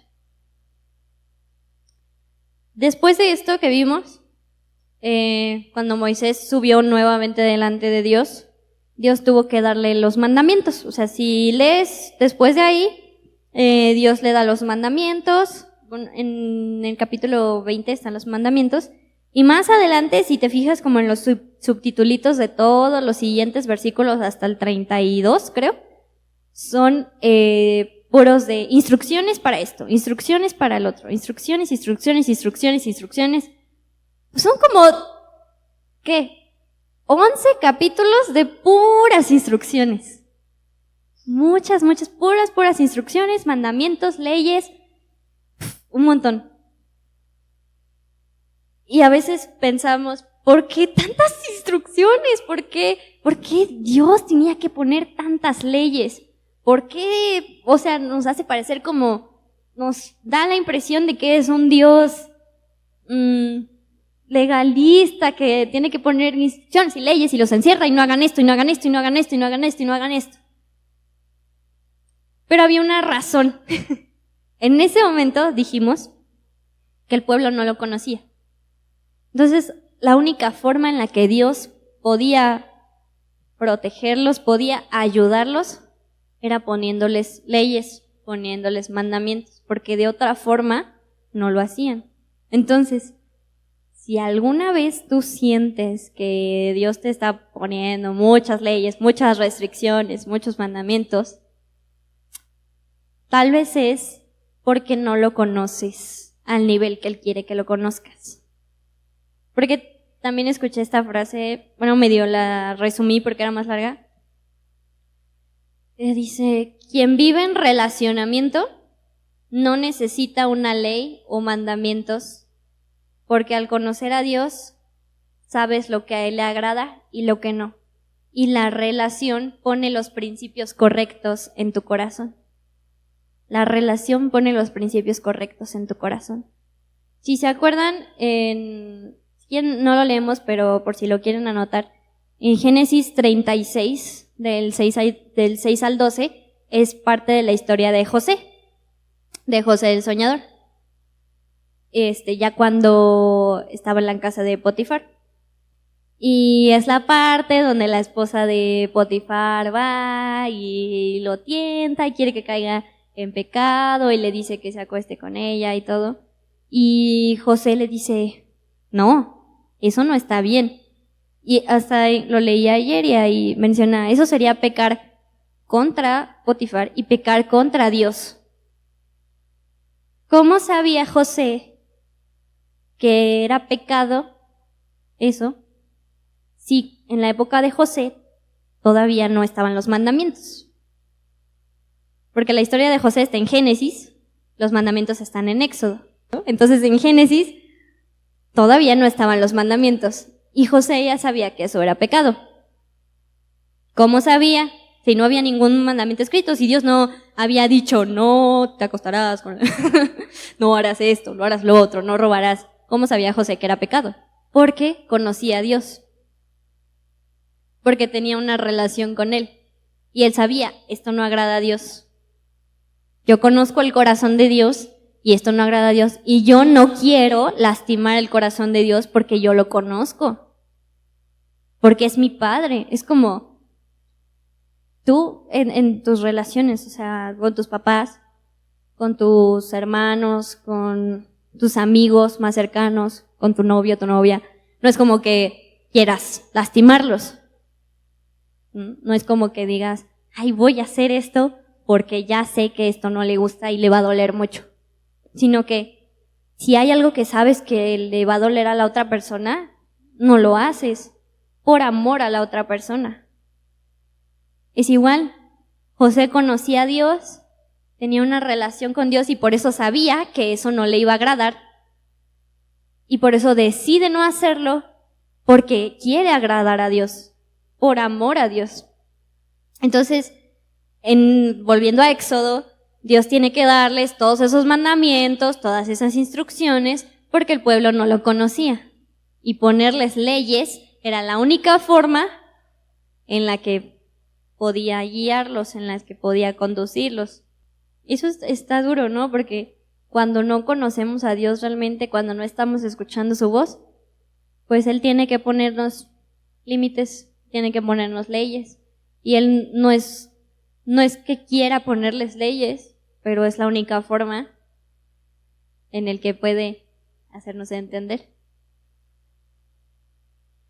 Después de esto que vimos, cuando Moisés subió nuevamente delante de Dios, Dios tuvo que darle los mandamientos. O sea, si lees después de ahí, Dios le da los mandamientos. En el capítulo 20 están los mandamientos. Y más adelante, si te fijas como en los subtitulitos de todos los siguientes versículos hasta el 32, creo, son puros de instrucciones para esto, instrucciones para el otro, instrucciones. Pues son como, ¿qué? 11 capítulos de puras instrucciones. Muchas, puras instrucciones, mandamientos, leyes, un montón. Y a veces pensamos, ¿por qué tantas instrucciones? ¿Por qué Dios tenía que poner tantas leyes? ¿Por qué? O sea, nos hace parecer como, nos da la impresión de que es un Dios legalista que tiene que poner instrucciones y leyes y los encierra y no hagan esto, y no hagan esto, y no hagan esto, y no hagan esto, y no hagan esto. Pero había una razón. En ese momento dijimos que el pueblo no lo conocía. Entonces, la única forma en la que Dios podía protegerlos, podía ayudarlos, era poniéndoles leyes, poniéndoles mandamientos, porque de otra forma no lo hacían. Entonces, si alguna vez tú sientes que Dios te está poniendo muchas leyes, muchas restricciones, muchos mandamientos, tal vez es porque no lo conoces al nivel que Él quiere que lo conozcas. Porque también escuché esta frase, bueno, medio la resumí porque era más larga. Dice, quien vive en relacionamiento no necesita una ley o mandamientos, porque al conocer a Dios, sabes lo que a Él le agrada y lo que no. Y la relación pone los principios correctos en tu corazón. La relación pone los principios correctos en tu corazón. Si se acuerdan, no lo leemos, pero por si lo quieren anotar, en Génesis 36, del 6 al 12, es parte de la historia de José el soñador. Ya cuando estaba en la casa de Potifar. Y es la parte donde la esposa de Potifar va y lo tienta y quiere que caiga en pecado y le dice que se acueste con ella y todo. Y José le dice, no, eso no está bien. Y hasta lo leí ayer y ahí menciona, eso sería pecar contra Potifar y pecar contra Dios. ¿Cómo sabía José que era pecado eso si en la época de José todavía no estaban los mandamientos? Porque la historia de José está en Génesis, los mandamientos están en Éxodo, ¿no? Entonces en Génesis todavía no estaban los mandamientos y José ya sabía que eso era pecado. ¿Cómo sabía? Si no había ningún mandamiento escrito, si Dios no había dicho, no te acostarás con no harás esto, no harás lo otro, no robarás. ¿Cómo sabía José que era pecado? Porque conocía a Dios. Porque tenía una relación con Él. Y él sabía, esto no agrada a Dios. Yo conozco el corazón de Dios y esto no agrada a Dios. Y yo no quiero lastimar el corazón de Dios porque yo lo conozco. Porque es mi Padre. Es como tú en tus relaciones, o sea, con tus papás, con tus hermanos, con tus amigos más cercanos, con tu novio, tu novia. No es como que quieras lastimarlos. No es como que digas, ay, voy a hacer esto porque ya sé que esto no le gusta y le va a doler mucho. Sino que si hay algo que sabes que le va a doler a la otra persona, no lo haces por amor a la otra persona. Es igual, José conocía a Dios, tenía una relación con Dios y por eso sabía que eso no le iba a agradar. Y por eso decide no hacerlo porque quiere agradar a Dios, por amor a Dios. Entonces, volviendo a Éxodo, Dios tiene que darles todos esos mandamientos, todas esas instrucciones, porque el pueblo no lo conocía. Y ponerles leyes era la única forma en la que podía guiarlos, en las que podía conducirlos. Eso está duro, ¿no? Porque cuando no conocemos a Dios realmente, cuando no estamos escuchando su voz, pues Él tiene que ponernos límites, tiene que ponernos leyes. Y Él no es que quiera ponerles leyes, pero es la única forma en el que puede hacernos entender.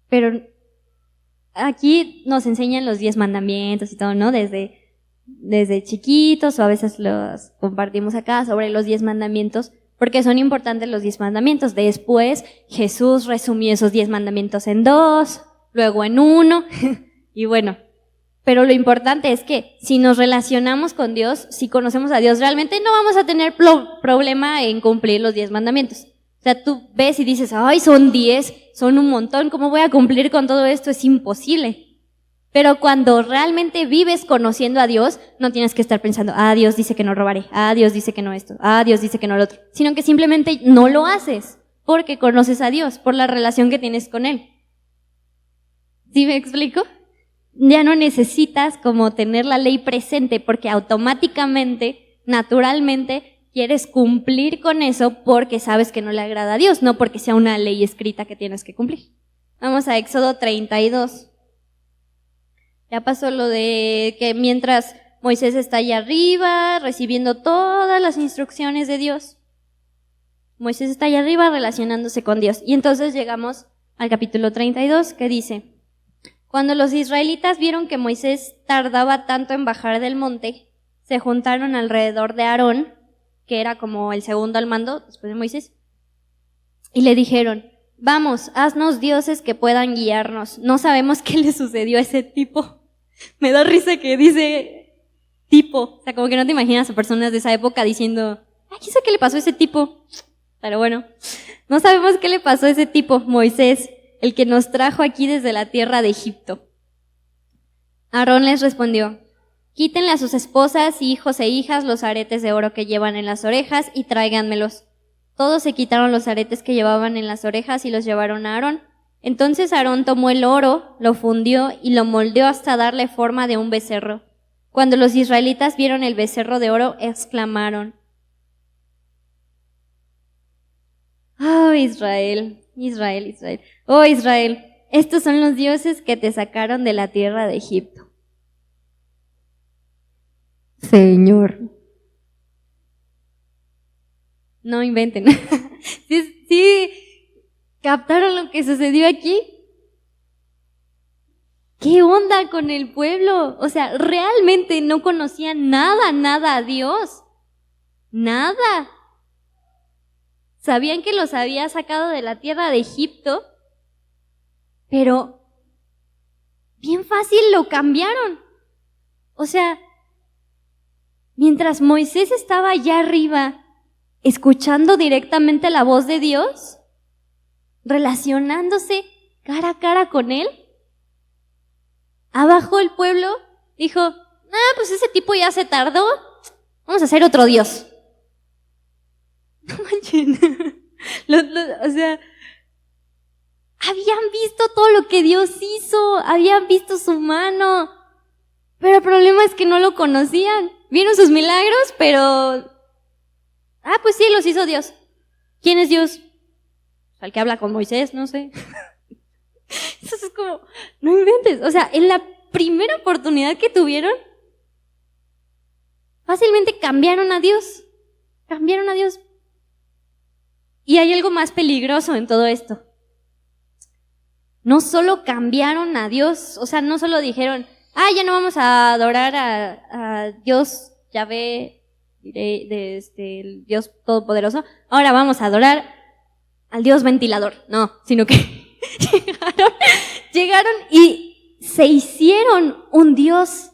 Pero aquí nos enseñan los 10 mandamientos y todo, ¿no? Desde chiquitos, o a veces los compartimos acá sobre los 10 mandamientos, porque son importantes los 10 mandamientos. Después Jesús resumió esos 10 mandamientos en 2, luego en 1, y bueno. Pero lo importante es que si nos relacionamos con Dios, si conocemos a Dios realmente, no vamos a tener problema en cumplir los 10 mandamientos. O sea, tú ves y dices, ay, son 10, son un montón, ¿cómo voy a cumplir con todo esto? Es imposible. Pero cuando realmente vives conociendo a Dios, no tienes que estar pensando, Dios dice que no robaré, Dios dice que no esto, Dios dice que no lo otro, sino que simplemente no lo haces porque conoces a Dios, por la relación que tienes con Él. ¿Sí me explico? Ya no necesitas como tener la ley presente porque automáticamente, naturalmente, quieres cumplir con eso porque sabes que no le agrada a Dios, no porque sea una ley escrita que tienes que cumplir. Vamos a Éxodo 32. Ya pasó lo de que mientras Moisés está allá arriba recibiendo todas las instrucciones de Dios, Moisés está allá arriba relacionándose con Dios. Y entonces llegamos al capítulo 32, que dice: cuando los israelitas vieron que Moisés tardaba tanto en bajar del monte, se juntaron alrededor de Aarón, que era como el segundo al mando después de Moisés, y le dijeron: vamos, haznos dioses que puedan guiarnos. No sabemos qué le sucedió a ese tipo. Me da risa que dice tipo. O sea, como que no te imaginas a personas de esa época diciendo: ay, ¿qué sé qué le pasó a ese tipo? Pero bueno, no sabemos qué le pasó a ese tipo, Moisés, el que nos trajo aquí desde la tierra de Egipto. Aarón les respondió: quítenle a sus esposas, hijos e hijas los aretes de oro que llevan en las orejas y tráiganmelos. Todos se quitaron los aretes que llevaban en las orejas y los llevaron a Aarón. Entonces Aarón tomó el oro, lo fundió y lo moldeó hasta darle forma de un becerro. Cuando los israelitas vieron el becerro de oro, exclamaron: oh, Israel, Israel, Israel. Oh, Israel, estos son los dioses que te sacaron de la tierra de Egipto. Señor. No inventen. ¿Sí captaron lo que sucedió aquí? ¿Qué onda con el pueblo? O sea, realmente no conocían nada a Dios. Nada. Sabían que los había sacado de la tierra de Egipto, pero bien fácil lo cambiaron. O sea, mientras Moisés estaba allá arriba, escuchando directamente la voz de Dios, relacionándose cara a cara con él, abajo el pueblo dijo: pues ese tipo ya se tardó, vamos a hacer otro Dios. No manchen. O sea, habían visto todo lo que Dios hizo, habían visto su mano, pero el problema es que no lo conocían. Vieron sus milagros, pero pues sí, los hizo Dios. ¿Quién es Dios? Al que habla con Moisés, no sé. Eso es como, no inventes. O sea, en la primera oportunidad que tuvieron, fácilmente cambiaron a Dios. Cambiaron a Dios. Y hay algo más peligroso en todo esto. No solo cambiaron a Dios, o sea, no solo dijeron: ya no vamos a adorar a Dios Yahvé, el Dios Todopoderoso, ahora vamos a adorar al Dios ventilador. No, sino que llegaron y se hicieron un Dios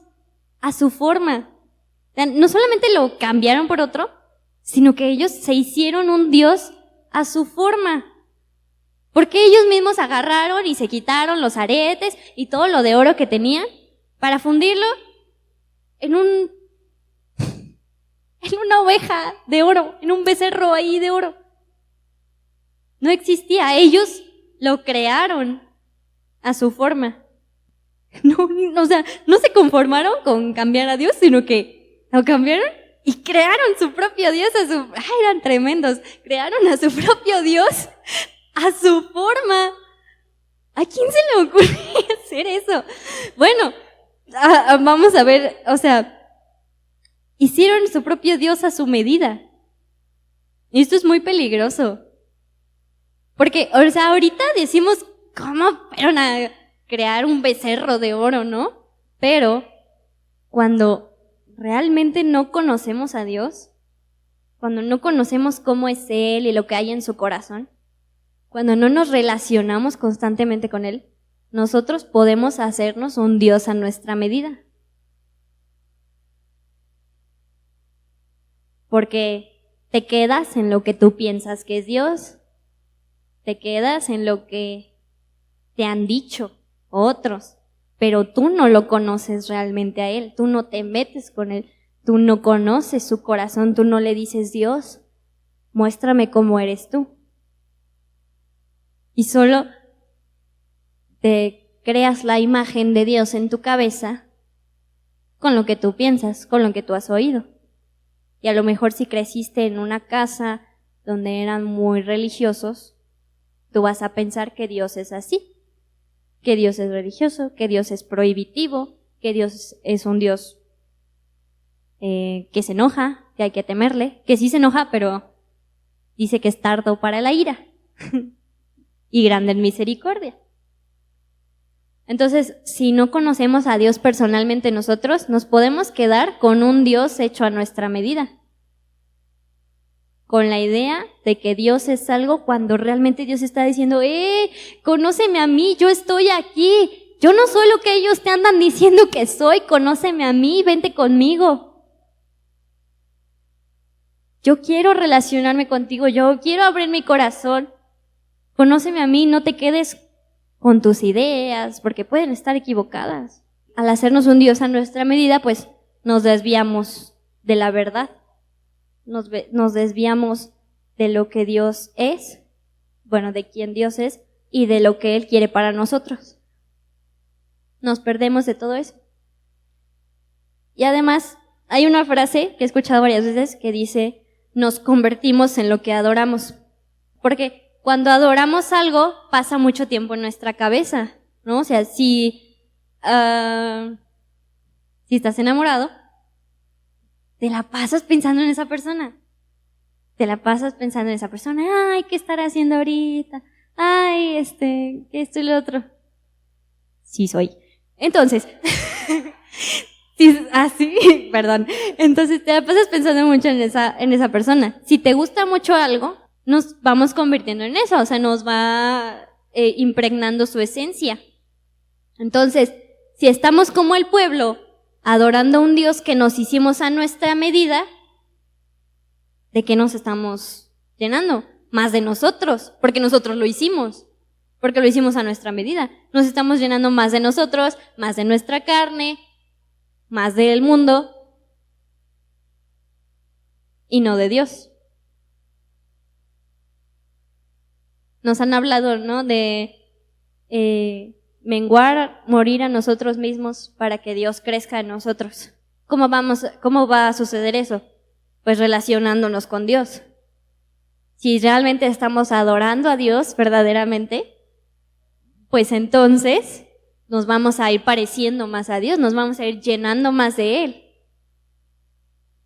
a su forma. O sea, no solamente lo cambiaron por otro, sino que ellos se hicieron un Dios a su forma. Porque ellos mismos agarraron y se quitaron los aretes y todo lo de oro que tenían para fundirlo en una oveja de oro, en un becerro ahí de oro. No existía, ellos lo crearon a su forma. O sea, no se conformaron con cambiar a Dios, sino que lo cambiaron y crearon su propio Dios eran tremendos. Crearon a su propio Dios a su forma. ¿A quién se le ocurre hacer eso? Bueno, vamos a ver, o sea, hicieron su propio Dios a su medida. Y esto es muy peligroso. Porque, o sea, ahorita decimos: ¿cómo fueron a crear un becerro de oro, no? Pero cuando realmente no conocemos a Dios, cuando no conocemos cómo es Él y lo que hay en su corazón, cuando no nos relacionamos constantemente con Él, nosotros podemos hacernos un Dios a nuestra medida. Porque te quedas en lo que tú piensas que es Dios, te quedas en lo que te han dicho otros, pero tú no lo conoces realmente a Él, tú no te metes con Él, tú no conoces su corazón, tú no le dices: Dios, muéstrame cómo eres tú. Y solo te creas la imagen de Dios en tu cabeza con lo que tú piensas, con lo que tú has oído. Y a lo mejor si creciste en una casa donde eran muy religiosos, tú vas a pensar que Dios es así, que Dios es religioso, que Dios es prohibitivo, que Dios es un Dios que se enoja, que hay que temerle, que sí se enoja, pero dice que es tardo para la ira y grande en misericordia. Entonces, si no conocemos a Dios personalmente nosotros, nos podemos quedar con un Dios hecho a nuestra medida, con la idea de que Dios es algo cuando realmente Dios está diciendo, conóceme a mí, yo estoy aquí, yo no soy lo que ellos te andan diciendo que soy, conóceme a mí, vente conmigo. Yo quiero relacionarme contigo, yo quiero abrir mi corazón, conóceme a mí, no te quedes con tus ideas, porque pueden estar equivocadas. Al hacernos un Dios a nuestra medida, pues nos desviamos de la verdad. Nos desviamos de lo que Dios es, bueno, de quién Dios es y de lo que Él quiere para nosotros. Nos perdemos de todo eso. Y además, hay una frase que he escuchado varias veces que dice, nos convertimos en lo que adoramos. Porque cuando adoramos algo, pasa mucho tiempo en nuestra cabeza, ¿no? O sea, si estás enamorado, te la pasas pensando en esa persona. Te la pasas pensando en esa persona. Ay, ¿qué estará haciendo ahorita? Ay, que esto y lo otro. Sí soy. Entonces, perdón. Entonces te la pasas pensando mucho en esa persona. Si te gusta mucho algo, nos vamos convirtiendo en eso, o sea, nos va impregnando su esencia. Entonces, si estamos como el pueblo, adorando a un Dios que nos hicimos a nuestra medida, ¿de qué nos estamos llenando? Más de nosotros, porque nosotros lo hicimos, porque lo hicimos a nuestra medida. Nos estamos llenando más de nosotros, más de nuestra carne, más del mundo, y no de Dios. Nos han hablado, ¿no? De menguar, morir a nosotros mismos para que Dios crezca en nosotros. ¿Cómo va a suceder eso? Pues relacionándonos con Dios. Si realmente estamos adorando a Dios verdaderamente, pues entonces nos vamos a ir pareciendo más a Dios, nos vamos a ir llenando más de Él.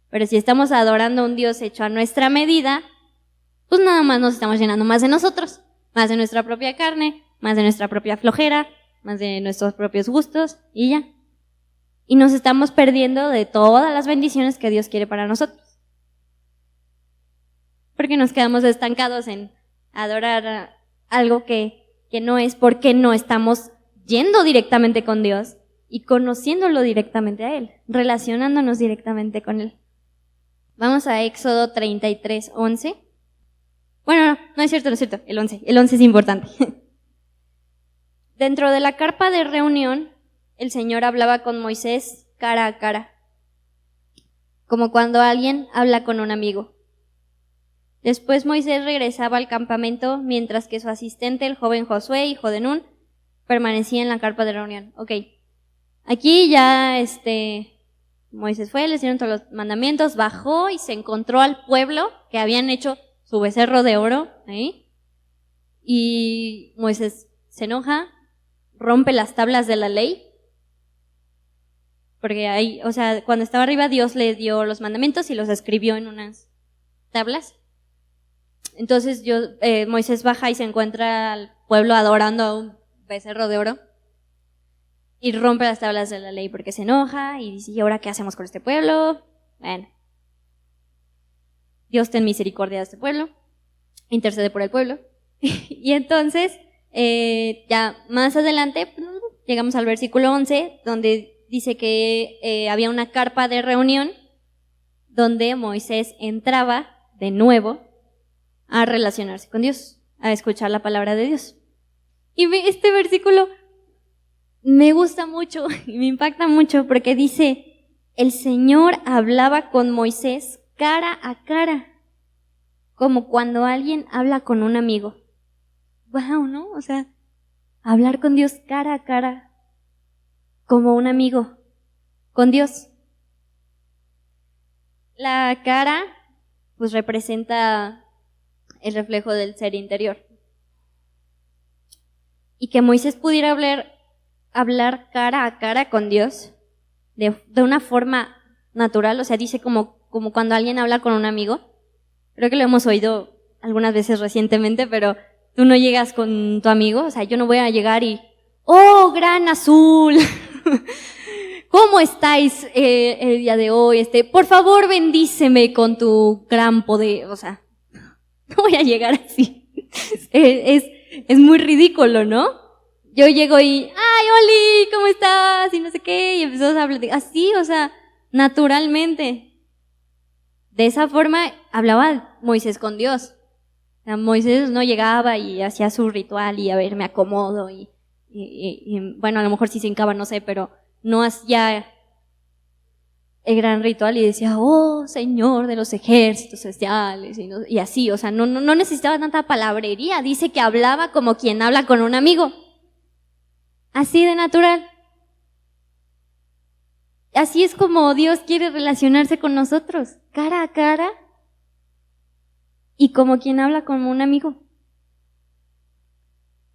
Pero si estamos adorando a un Dios hecho a nuestra medida, pues nada más nos estamos llenando más de nosotros, más de nuestra propia carne, más de nuestra propia flojera, más de nuestros propios gustos y ya. Y nos estamos perdiendo de todas las bendiciones que Dios quiere para nosotros. Porque nos quedamos estancados en adorar algo que no es, porque no estamos yendo directamente con Dios y conociéndolo directamente a Él, relacionándonos directamente con Él. Vamos a Éxodo 33:11. Bueno, no es cierto, el 11 es importante. Dentro de la carpa de reunión, el Señor hablaba con Moisés cara a cara, como cuando alguien habla con un amigo. Después Moisés regresaba al campamento, mientras que su asistente, el joven Josué, hijo de Nun, permanecía en la carpa de reunión. Ok, aquí ya Moisés fue, les dieron todos los mandamientos, bajó y se encontró al pueblo que habían hecho su becerro de oro, ¿eh? Y Moisés se enoja, rompe las tablas de la ley, porque ahí, o sea, cuando estaba arriba Dios le dio los mandamientos y los escribió en unas tablas. Entonces Moisés baja y se encuentra al pueblo adorando a un becerro de oro y rompe las tablas de la ley porque se enoja y dice, ¿y ahora qué hacemos con este pueblo? Bueno, Dios ten misericordia de este pueblo, intercede por el pueblo. Y entonces, ya más adelante, llegamos al versículo 11, donde dice que había una carpa de reunión donde Moisés entraba de nuevo a relacionarse con Dios, a escuchar la palabra de Dios. Y este versículo me gusta mucho y me impacta mucho porque dice, el Señor hablaba con Moisés cara a cara, como cuando alguien habla con un amigo. Wow, ¿no? O sea, hablar con Dios cara a cara, como un amigo, con Dios. La cara, pues representa el reflejo del ser interior. Y que Moisés pudiera hablar cara a cara con Dios de una forma natural, o sea, dice como cuando alguien habla con un amigo. Creo que lo hemos oído algunas veces recientemente, pero tú no llegas con tu amigo, o sea, yo no voy a llegar y, ¡oh, gran azul! ¿Cómo estáis el día de hoy? Por favor, bendíceme con tu gran poder. O sea, no voy a llegar así. Es muy ridículo, ¿no? Yo llego y, ¡ay, Oli! ¿Cómo estás? Y no sé qué, y empezamos a hablar así, o sea, naturalmente. De esa forma hablaba Moisés con Dios. O sea, Moisés no llegaba y hacía su ritual y a ver, me acomodo y bueno, a lo mejor sí se hincaba, no sé, pero no hacía el gran ritual y decía, oh, Señor de los ejércitos celestiales, y así, o sea, no necesitaba tanta palabrería. Dice que hablaba como quien habla con un amigo. Así de natural. Así es como Dios quiere relacionarse con nosotros, cara a cara y como quien habla con un amigo.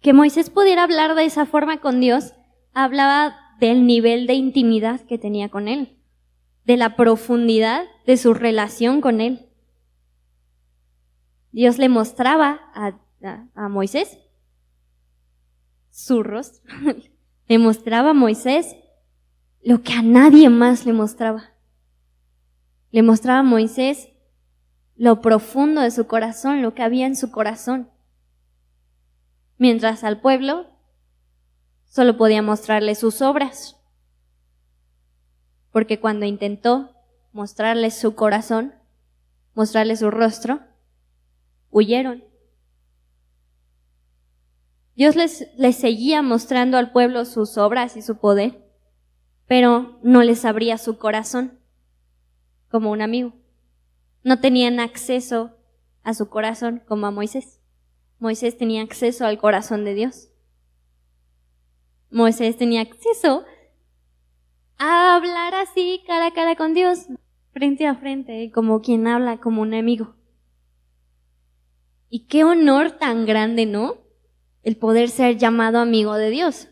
Que Moisés pudiera hablar de esa forma con Dios, hablaba del nivel de intimidad que tenía con Él, de la profundidad de su relación con Él. Dios le mostraba a Moisés su rostro, le mostraba a Moisés lo que a nadie más le mostraba. Le mostraba a Moisés lo profundo de su corazón, lo que había en su corazón. Mientras al pueblo solo podía mostrarle sus obras. Porque cuando intentó mostrarles su corazón, mostrarles su rostro, huyeron. Dios les seguía mostrando al pueblo sus obras y su poder, pero no les abría su corazón como un amigo. No tenían acceso a su corazón como a Moisés. Moisés tenía acceso al corazón de Dios. Moisés tenía acceso a hablar así cara a cara con Dios, frente a frente, como quien habla como un amigo. Y qué honor tan grande, ¿no? El poder ser llamado amigo de Dios.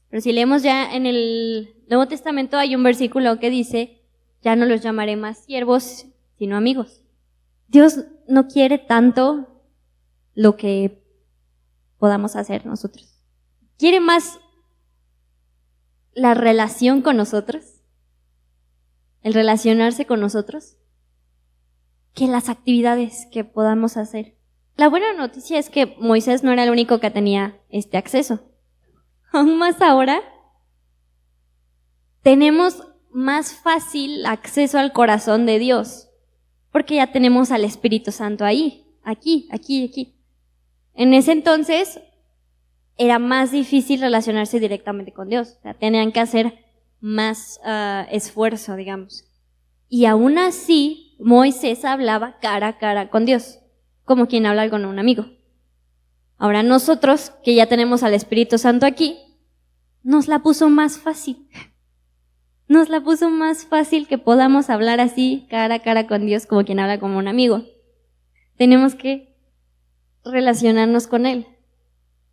Pero si leemos ya en el Nuevo Testamento hay un versículo que dice, ya no los llamaré más siervos, sino amigos. Dios no quiere tanto lo que podamos hacer nosotros. Quiere más la relación con nosotros, el relacionarse con nosotros, que las actividades que podamos hacer. La buena noticia es que Moisés no era el único que tenía este acceso. Aún más ahora, tenemos más fácil acceso al corazón de Dios, porque ya tenemos al Espíritu Santo ahí, aquí. En ese entonces, era más difícil relacionarse directamente con Dios. O sea, tenían que hacer más esfuerzo, digamos. Y aún así, Moisés hablaba cara a cara con Dios, como quien habla con un amigo. Ahora nosotros, que ya tenemos al Espíritu Santo aquí, nos la puso más fácil. Nos la puso más fácil que podamos hablar así, cara a cara con Dios, como quien habla como un amigo. Tenemos que relacionarnos con Él.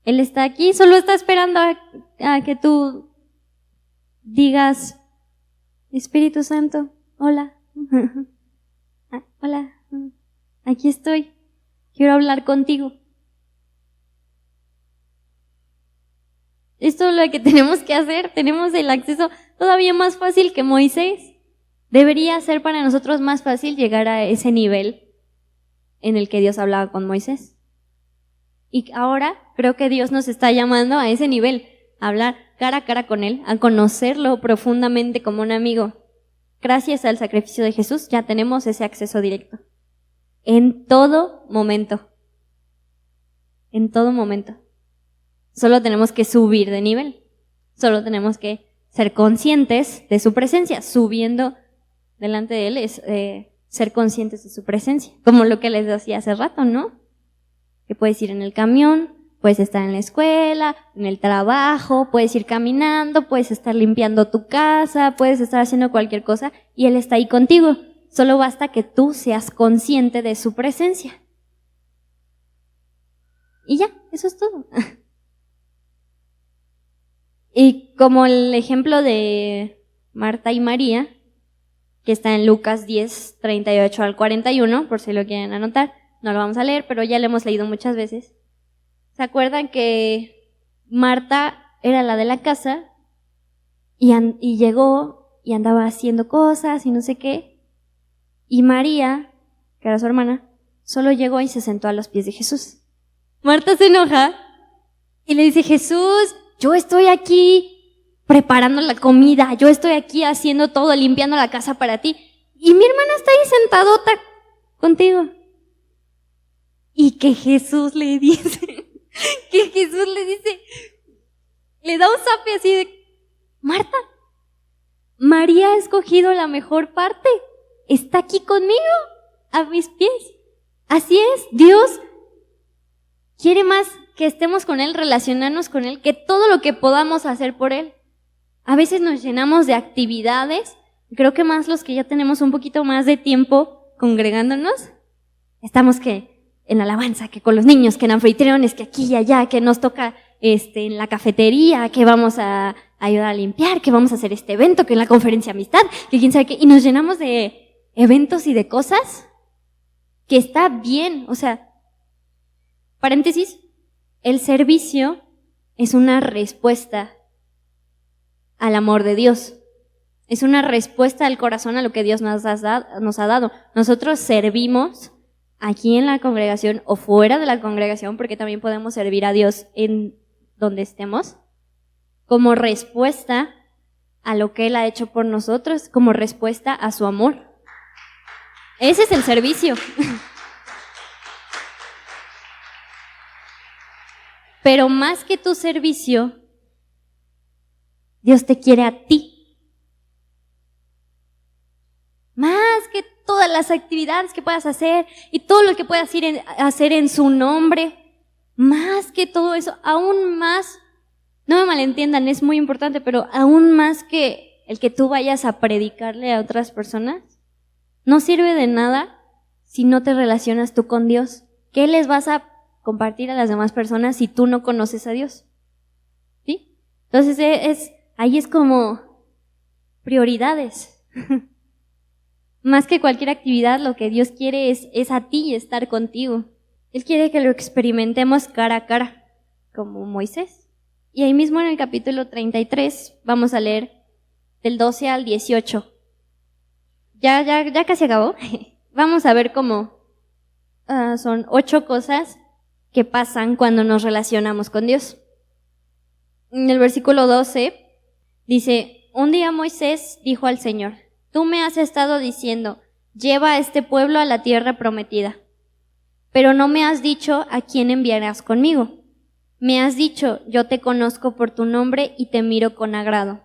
Él está aquí, solo está esperando a que tú digas, Espíritu Santo, hola, hola, aquí estoy, quiero hablar contigo. Esto es lo que tenemos que hacer, tenemos el acceso todavía más fácil que Moisés. Debería ser para nosotros más fácil llegar a ese nivel en el que Dios hablaba con Moisés. Y ahora creo que Dios nos está llamando a ese nivel, a hablar cara a cara con Él, a conocerlo profundamente como un amigo. Gracias al sacrificio de Jesús ya tenemos ese acceso directo. En todo momento. En todo momento. Solo tenemos que subir de nivel. Solo tenemos que ser conscientes de su presencia. Subiendo delante de Él es ser conscientes de su presencia. Como lo que les decía hace rato, ¿no? Que puedes ir en el camión, puedes estar en la escuela, en el trabajo, puedes ir caminando, puedes estar limpiando tu casa, puedes estar haciendo cualquier cosa y Él está ahí contigo. Solo basta que tú seas consciente de su presencia. Y ya, eso es todo. Y como el ejemplo de Marta y María, que está en Lucas 10, 38 al 41, por si lo quieren anotar. No lo vamos a leer, pero ya lo hemos leído muchas veces. ¿Se acuerdan que Marta era la de la casa y llegó y andaba haciendo cosas y no sé qué? Y María, que era su hermana, solo llegó y se sentó a los pies de Jesús. Marta se enoja y le dice: Jesús, yo estoy aquí preparando la comida, yo estoy aquí haciendo todo, limpiando la casa para ti, y mi hermana está ahí sentadota contigo. Y que Jesús le dice, le da un zape así de: Marta, María ha escogido la mejor parte, está aquí conmigo, a mis pies. Así es, Dios quiere más que estemos con Él, relacionarnos con Él, que todo lo que podamos hacer por Él. A veces nos llenamos de actividades, creo que más los que ya tenemos un poquito más de tiempo congregándonos, estamos que en alabanza, que con los niños, que en anfitriones, que aquí y allá, que nos toca en la cafetería, que vamos a ayudar a limpiar, que vamos a hacer este evento, que en la conferencia amistad, que quién sabe qué, y nos llenamos de eventos y de cosas que está bien. O sea, paréntesis, el servicio es una respuesta al amor de Dios. Es una respuesta del corazón a lo que Dios nos ha dado. Nosotros servimos aquí en la congregación o fuera de la congregación, porque también podemos servir a Dios en donde estemos, como respuesta a lo que Él ha hecho por nosotros, como respuesta a su amor. Ese es el servicio. Pero más que tu servicio, Dios te quiere a ti. Más que todas las actividades que puedas hacer y todo lo que puedas hacer en su nombre, más que todo eso, aún más, no me malentiendan, es muy importante, pero aún más que el que tú vayas a predicarle a otras personas, no sirve de nada si no te relacionas tú con Dios. ¿Qué les vas a compartir a las demás personas si tú no conoces a Dios? ¿Sí? Entonces ahí es como prioridades. Más que cualquier actividad, lo que Dios quiere es a ti y estar contigo. Él quiere que lo experimentemos cara a cara, como Moisés. Y ahí mismo en el capítulo 33 vamos a leer del 12 al 18. Ya casi acabó. Vamos a ver cómo son 8 cosas que pasan cuando nos relacionamos con Dios. En el versículo 12 dice: un día Moisés dijo al Señor: tú me has estado diciendo, lleva a este pueblo a la tierra prometida, pero no me has dicho a quién enviarás conmigo. Me has dicho, yo te conozco por tu nombre y te miro con agrado.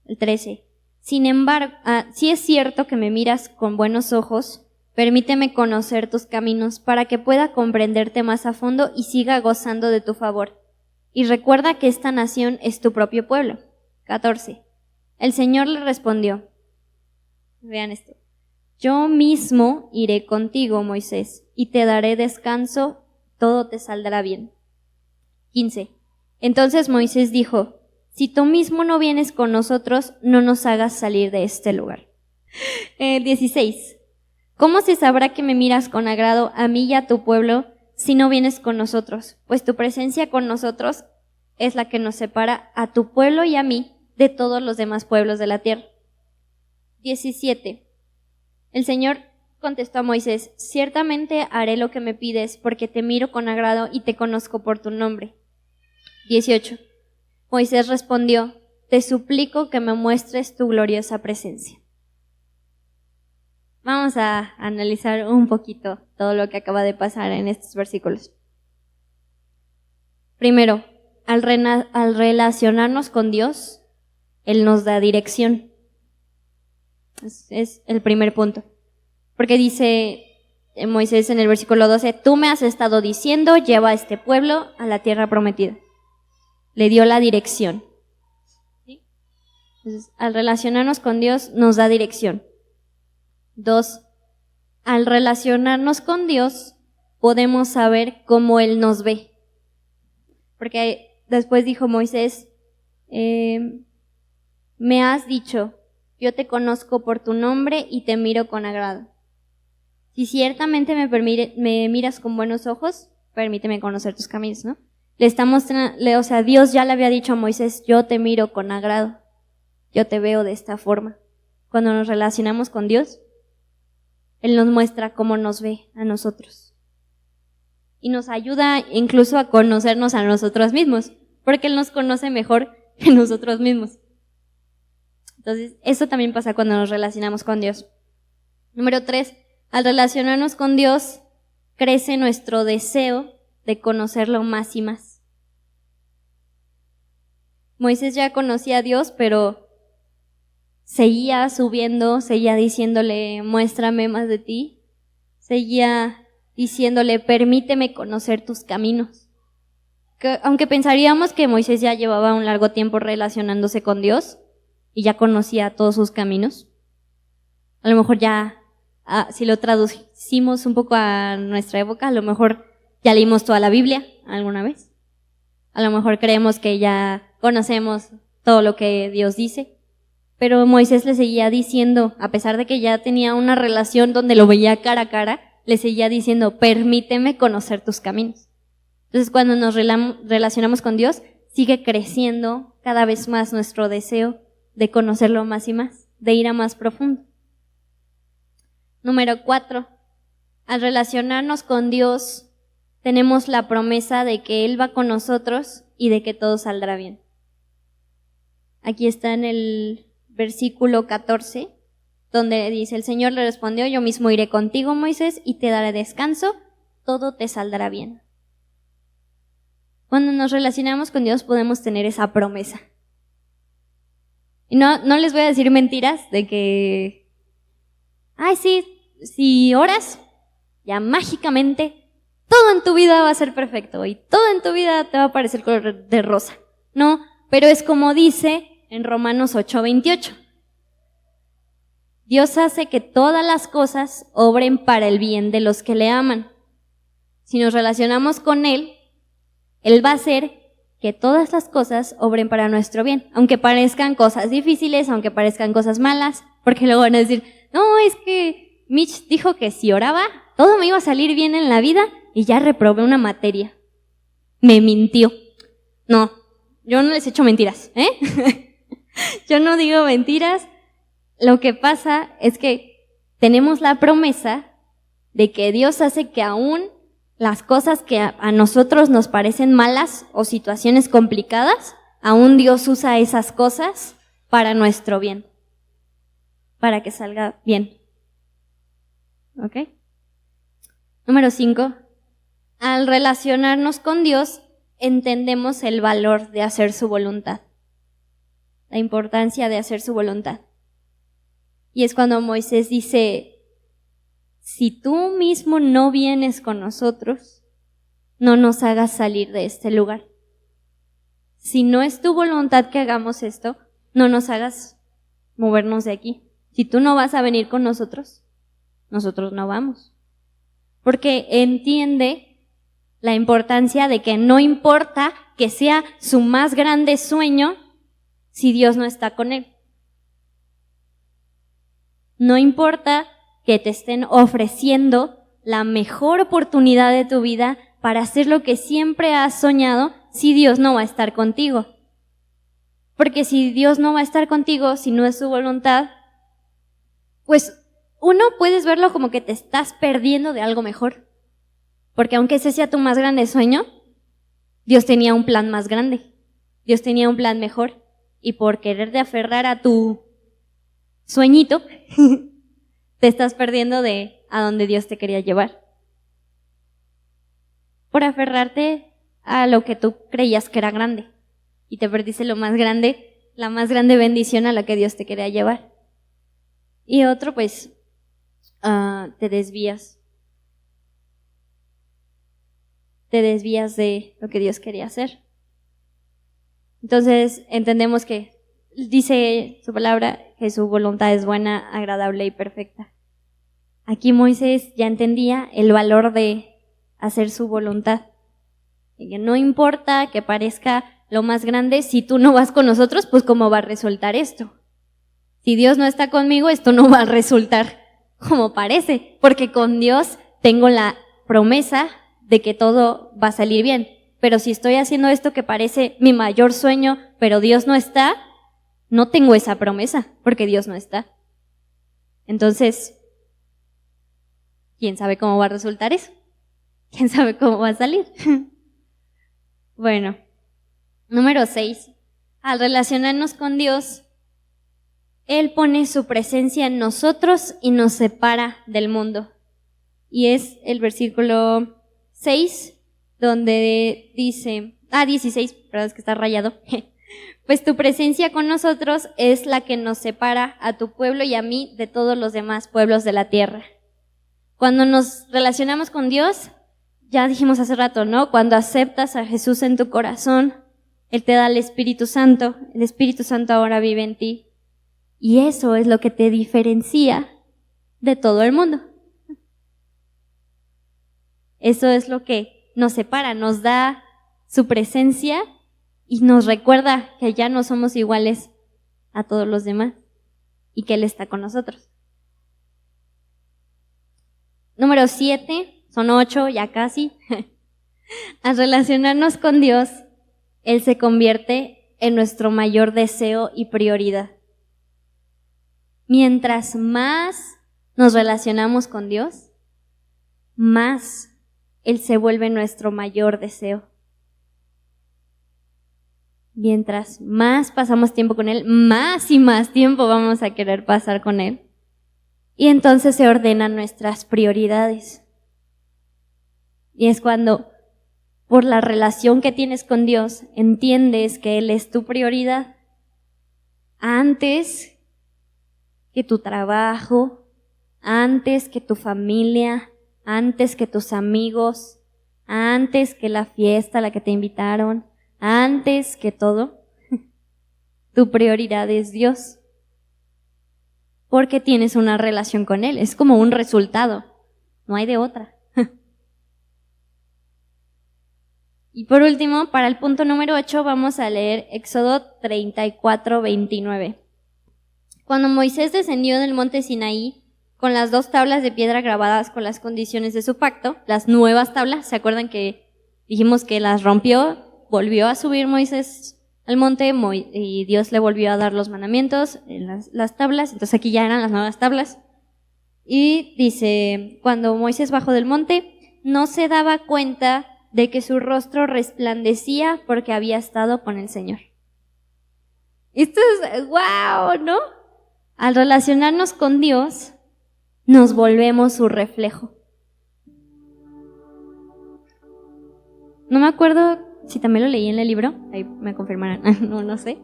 El 13. Sin embargo, si es cierto que me miras con buenos ojos, permíteme conocer tus caminos para que pueda comprenderte más a fondo y siga gozando de tu favor. Y recuerda que esta nación es tu propio pueblo. 14. El Señor le respondió, vean esto: yo mismo iré contigo, Moisés, y te daré descanso, todo te saldrá bien. 15. Entonces Moisés dijo: si tú mismo no vienes con nosotros, no nos hagas salir de este lugar. 16. ¿Cómo se sabrá que me miras con agrado a mí y a tu pueblo si no vienes con nosotros? Pues tu presencia con nosotros es la que nos separa a tu pueblo y a mí de todos los demás pueblos de la tierra. 17. El Señor contestó a Moisés: ciertamente haré lo que me pides, porque te miro con agrado y te conozco por tu nombre. 18. Moisés respondió: te suplico que me muestres tu gloriosa presencia. Vamos a analizar un poquito todo lo que acaba de pasar en estos versículos. Primero, al relacionarnos con Dios, Él nos da dirección. Es el primer punto. Porque dice Moisés en el versículo 12, tú me has estado diciendo, lleva a este pueblo a la tierra prometida. Le dio la dirección. ¿Sí? Entonces, al relacionarnos con Dios, nos da dirección. 2, al relacionarnos con Dios, podemos saber cómo Él nos ve. Porque después dijo Moisés, me has dicho Yo te conozco por tu nombre y te miro con agrado. Si ciertamente me miras con buenos ojos, permíteme conocer tus caminos, ¿no? Dios ya le había dicho a Moisés, yo te miro con agrado, yo te veo de esta forma. Cuando nos relacionamos con Dios, Él nos muestra cómo nos ve a nosotros. Y nos ayuda incluso a conocernos a nosotros mismos, porque Él nos conoce mejor que nosotros mismos. Entonces, eso también pasa cuando nos relacionamos con Dios. Número 3, al relacionarnos con Dios, crece nuestro deseo de conocerlo más y más. Moisés ya conocía a Dios, pero seguía subiendo, seguía diciéndole, muéstrame más de ti. Seguía diciéndole, permíteme conocer tus caminos. Aunque pensaríamos que Moisés ya llevaba un largo tiempo relacionándose con Dios y ya conocía todos sus caminos, a lo mejor ya, si lo traducimos un poco a nuestra época, a lo mejor ya leímos toda la Biblia alguna vez. A lo mejor creemos que ya conocemos todo lo que Dios dice. Pero Moisés le seguía diciendo, a pesar de que ya tenía una relación donde lo veía cara a cara, le seguía diciendo, permíteme conocer tus caminos. Entonces, cuando nos relacionamos con Dios, sigue creciendo cada vez más nuestro deseo de conocerlo más y más, de ir a más profundo. Número 4. Al relacionarnos con Dios, tenemos la promesa de que Él va con nosotros y de que todo saldrá bien. Aquí está en el versículo 14, donde dice, el Señor le respondió, yo mismo iré contigo, Moisés, y te daré descanso, todo te saldrá bien. Cuando nos relacionamos con Dios podemos tener esa promesa. Y no les voy a decir mentiras de que, ay sí, si oras, ya mágicamente todo en tu vida va a ser perfecto y todo en tu vida te va a parecer color de rosa. No, pero es como dice en Romanos 8:28. Dios hace que todas las cosas obren para el bien de los que le aman. Si nos relacionamos con Él, Él va a hacer que todas las cosas obren para nuestro bien, aunque parezcan cosas difíciles, aunque parezcan cosas malas, porque luego van a decir, no, es que Mitch dijo que si oraba, todo me iba a salir bien en la vida y ya reprobé una materia. Me mintió. No, yo no les echo mentiras, Yo no digo mentiras. Lo que pasa es que tenemos la promesa de que Dios hace que aún las cosas que a nosotros nos parecen malas o situaciones complicadas, aún Dios usa esas cosas para nuestro bien, para que salga bien. ¿Ok? Número 5. Al relacionarnos con Dios, entendemos el valor de hacer su voluntad, la importancia de hacer su voluntad. Y es cuando Moisés dice, si tú mismo no vienes con nosotros, no nos hagas salir de este lugar. Si no es tu voluntad que hagamos esto, no nos hagas movernos de aquí. Si tú no vas a venir con nosotros, nosotros no vamos. Porque entiende la importancia de que no importa que sea su más grande sueño si Dios no está con él. No importa que te estén ofreciendo la mejor oportunidad de tu vida para hacer lo que siempre has soñado si Dios no va a estar contigo. Porque si Dios no va a estar contigo, si no es su voluntad, pues uno puedes verlo como que te estás perdiendo de algo mejor. Porque aunque ese sea tu más grande sueño, Dios tenía un plan más grande. Dios tenía un plan mejor. Y por quererte aferrar a tu sueñito, te estás perdiendo de a donde Dios te quería llevar. Por aferrarte a lo que tú creías que era grande. Y te perdiste lo más grande, la más grande bendición a la que Dios te quería llevar. Y otro, pues, te desvías. Te desvías de lo que Dios quería hacer. Entonces, entendemos que dice su palabra que su voluntad es buena, agradable y perfecta. Aquí Moisés ya entendía el valor de hacer su voluntad. Y que no importa que parezca lo más grande, si tú no vas con nosotros, pues ¿cómo va a resultar esto? Si Dios no está conmigo, esto no va a resultar como parece, porque con Dios tengo la promesa de que todo va a salir bien. Pero si estoy haciendo esto que parece mi mayor sueño, pero Dios no está, no tengo esa promesa, porque Dios no está. Entonces, ¿quién sabe cómo va a resultar eso? ¿Quién sabe cómo va a salir? Bueno, número 6. Al relacionarnos con Dios, Él pone su presencia en nosotros y nos separa del mundo. Y es el versículo 6, donde dice, 16, perdón, es que está rayado. Pues tu presencia con nosotros es la que nos separa a tu pueblo y a mí de todos los demás pueblos de la tierra. Cuando nos relacionamos con Dios, ya dijimos hace rato, ¿no? Cuando aceptas a Jesús en tu corazón, Él te da el Espíritu Santo ahora vive en ti. Y eso es lo que te diferencia de todo el mundo. Eso es lo que nos separa, nos da su presencia y nos recuerda que ya no somos iguales a todos los demás y que Él está con nosotros. Número 7, son 8, ya casi. Al relacionarnos con Dios, Él se convierte en nuestro mayor deseo y prioridad. Mientras más nos relacionamos con Dios, más Él se vuelve nuestro mayor deseo. Mientras más pasamos tiempo con Él, más y más tiempo vamos a querer pasar con Él. Y entonces se ordenan nuestras prioridades. Y es cuando, por la relación que tienes con Dios, entiendes que Él es tu prioridad antes que tu trabajo, antes que tu familia, antes que tus amigos, antes que la fiesta a la que te invitaron, antes que todo. Tu prioridad es Dios, porque tienes una relación con Él, es como un resultado, no hay de otra. Y por último, para el punto número 8, vamos a leer Éxodo 34:29. Cuando Moisés descendió del monte Sinaí con las 2 tablas de piedra grabadas con las condiciones de su pacto, las nuevas tablas, ¿se acuerdan que dijimos que las rompió? Volvió a subir Moisés al monte y Dios le volvió a dar los mandamientos en las tablas, entonces aquí ya eran las nuevas tablas. Y dice, cuando Moisés bajó del monte, no se daba cuenta de que su rostro resplandecía porque había estado con el Señor. Esto es wow, ¿no? Al relacionarnos con Dios, nos volvemos su reflejo. No me acuerdo si también lo leí en el libro, ahí me confirmarán, no sé.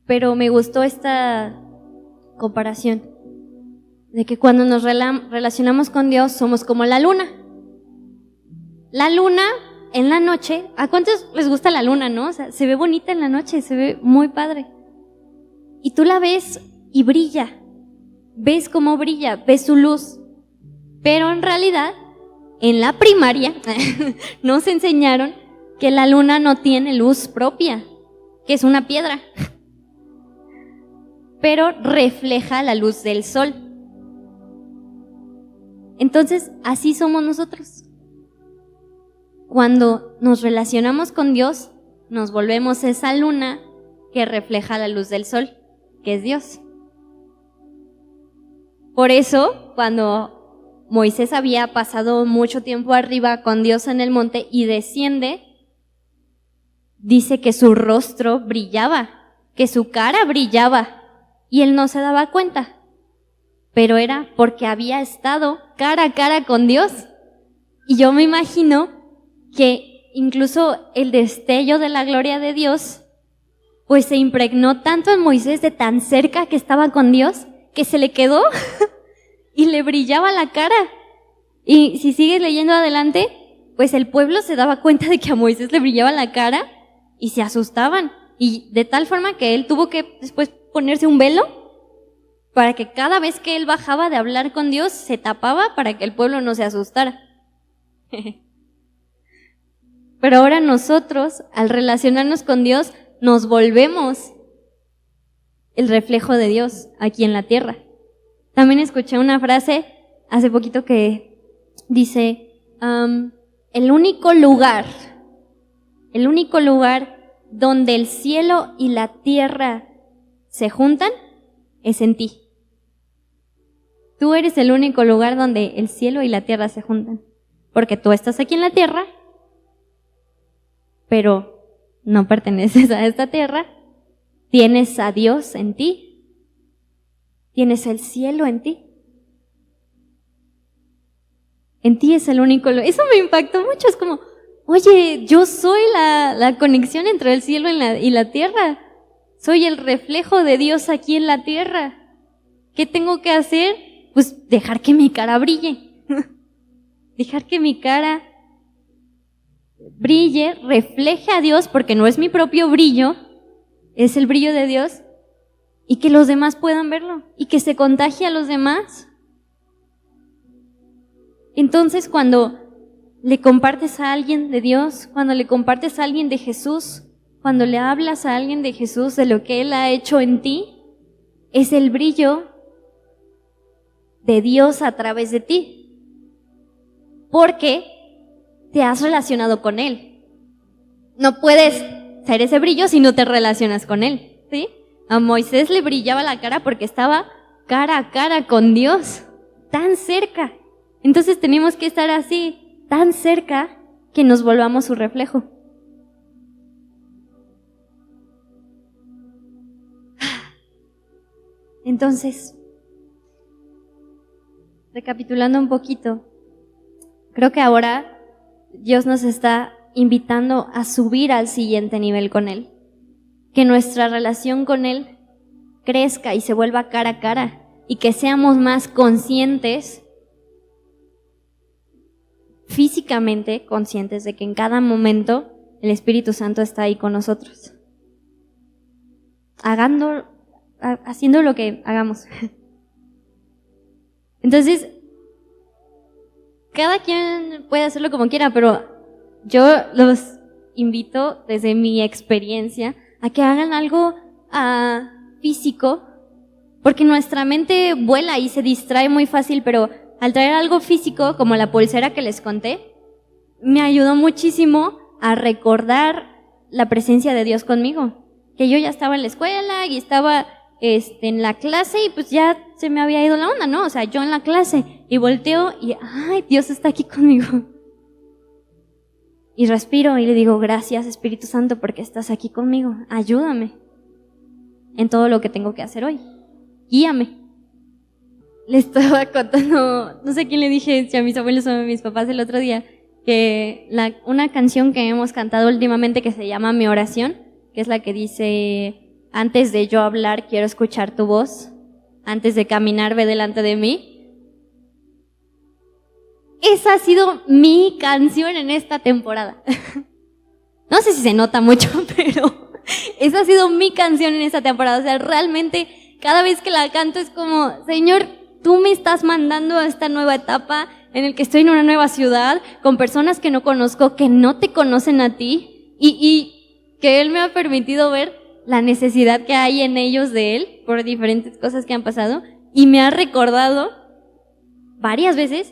Pero me gustó esta comparación de que cuando nos relacionamos con Dios somos como la luna. La luna en la noche, ¿a cuántos les gusta la luna, no? O sea, se ve bonita en la noche, se ve muy padre. Y tú la ves y brilla. Ves cómo brilla, ves su luz. Pero en realidad, en la primaria, nos enseñaron que la luna no tiene luz propia, que es una piedra. Pero refleja la luz del sol. Entonces, así somos nosotros. Cuando nos relacionamos con Dios, nos volvemos esa luna que refleja la luz del sol, que es Dios. Por eso, cuando Moisés había pasado mucho tiempo arriba con Dios en el monte y desciende, dice que su rostro brillaba, que su cara brillaba, y él no se daba cuenta. Pero era porque había estado cara a cara con Dios. Y yo me imagino que incluso el destello de la gloria de Dios, pues se impregnó tanto en Moisés de tan cerca que estaba con Dios, que se le quedó y le brillaba la cara. Y si sigues leyendo adelante, pues el pueblo se daba cuenta de que a Moisés le brillaba la cara y se asustaban. Y de tal forma que él tuvo que después ponerse un velo para que cada vez que él bajaba de hablar con Dios se tapaba para que el pueblo no se asustara. Pero ahora nosotros, al relacionarnos con Dios, nos volvemos el reflejo de Dios aquí en la tierra. También escuché una frase hace poquito que dice, el único lugar donde el cielo y la tierra se juntan es en ti. Tú eres el único lugar donde el cielo y la tierra se juntan. Porque tú estás aquí en la tierra, pero no perteneces a esta tierra. Tienes a Dios en ti. Tienes el cielo en ti. En ti es el único lugar. Eso me impactó mucho. Es como, oye, yo soy la conexión entre el cielo y la tierra. Soy el reflejo de Dios aquí en la tierra. ¿Qué tengo que hacer? Pues dejar que mi cara brille. Dejar que mi cara brille, refleje a Dios, porque no es mi propio brillo, es el brillo de Dios, y que los demás puedan verlo, y que se contagie a los demás. Entonces, cuando le compartes a alguien de Dios, cuando le compartes a alguien de Jesús, cuando le hablas a alguien de Jesús, de lo que Él ha hecho en ti, es el brillo de Dios a través de ti. Porque te has relacionado con Él. No puedes ser ese brillo si no te relacionas con Él, ¿sí? A Moisés le brillaba la cara porque estaba cara a cara con Dios, tan cerca. Entonces tenemos que estar así, tan cerca, que nos volvamos su reflejo. Entonces, recapitulando un poquito, creo que ahora Dios nos está invitando a subir al siguiente nivel con Él. Que nuestra relación con Él crezca y se vuelva cara a cara. Y que seamos más conscientes, físicamente conscientes de que en cada momento el Espíritu Santo está ahí con nosotros. Haciendo lo que hagamos. Entonces, cada quien puede hacerlo como quiera, pero yo los invito desde mi experiencia a que hagan algo físico, porque nuestra mente vuela y se distrae muy fácil, pero al traer algo físico, como la pulsera que les conté, me ayudó muchísimo a recordar la presencia de Dios conmigo, que yo ya estaba en la escuela y estaba en la clase y pues ya se me había ido la onda, ¿no? O sea, yo en la clase y volteo y ¡ay, Dios está aquí conmigo! Y respiro y le digo, gracias Espíritu Santo porque estás aquí conmigo, ayúdame en todo lo que tengo que hacer hoy, guíame. Le estaba contando, no sé a quién le dije, si a mis abuelos o a mis papás el otro día, que una canción que hemos cantado últimamente que se llama Mi Oración, que es la que dice, antes de yo hablar quiero escuchar tu voz, antes de caminar ve delante de mí. Esa ha sido mi canción en esta temporada. No sé si se nota mucho, pero esa ha sido mi canción en esta temporada. O sea, realmente cada vez que la canto es como, Señor, tú me estás mandando a esta nueva etapa en el que estoy en una nueva ciudad, con personas que no conozco, que no te conocen a ti, y que Él me ha permitido ver la necesidad que hay en ellos de Él, por diferentes cosas que han pasado, y me ha recordado varias veces,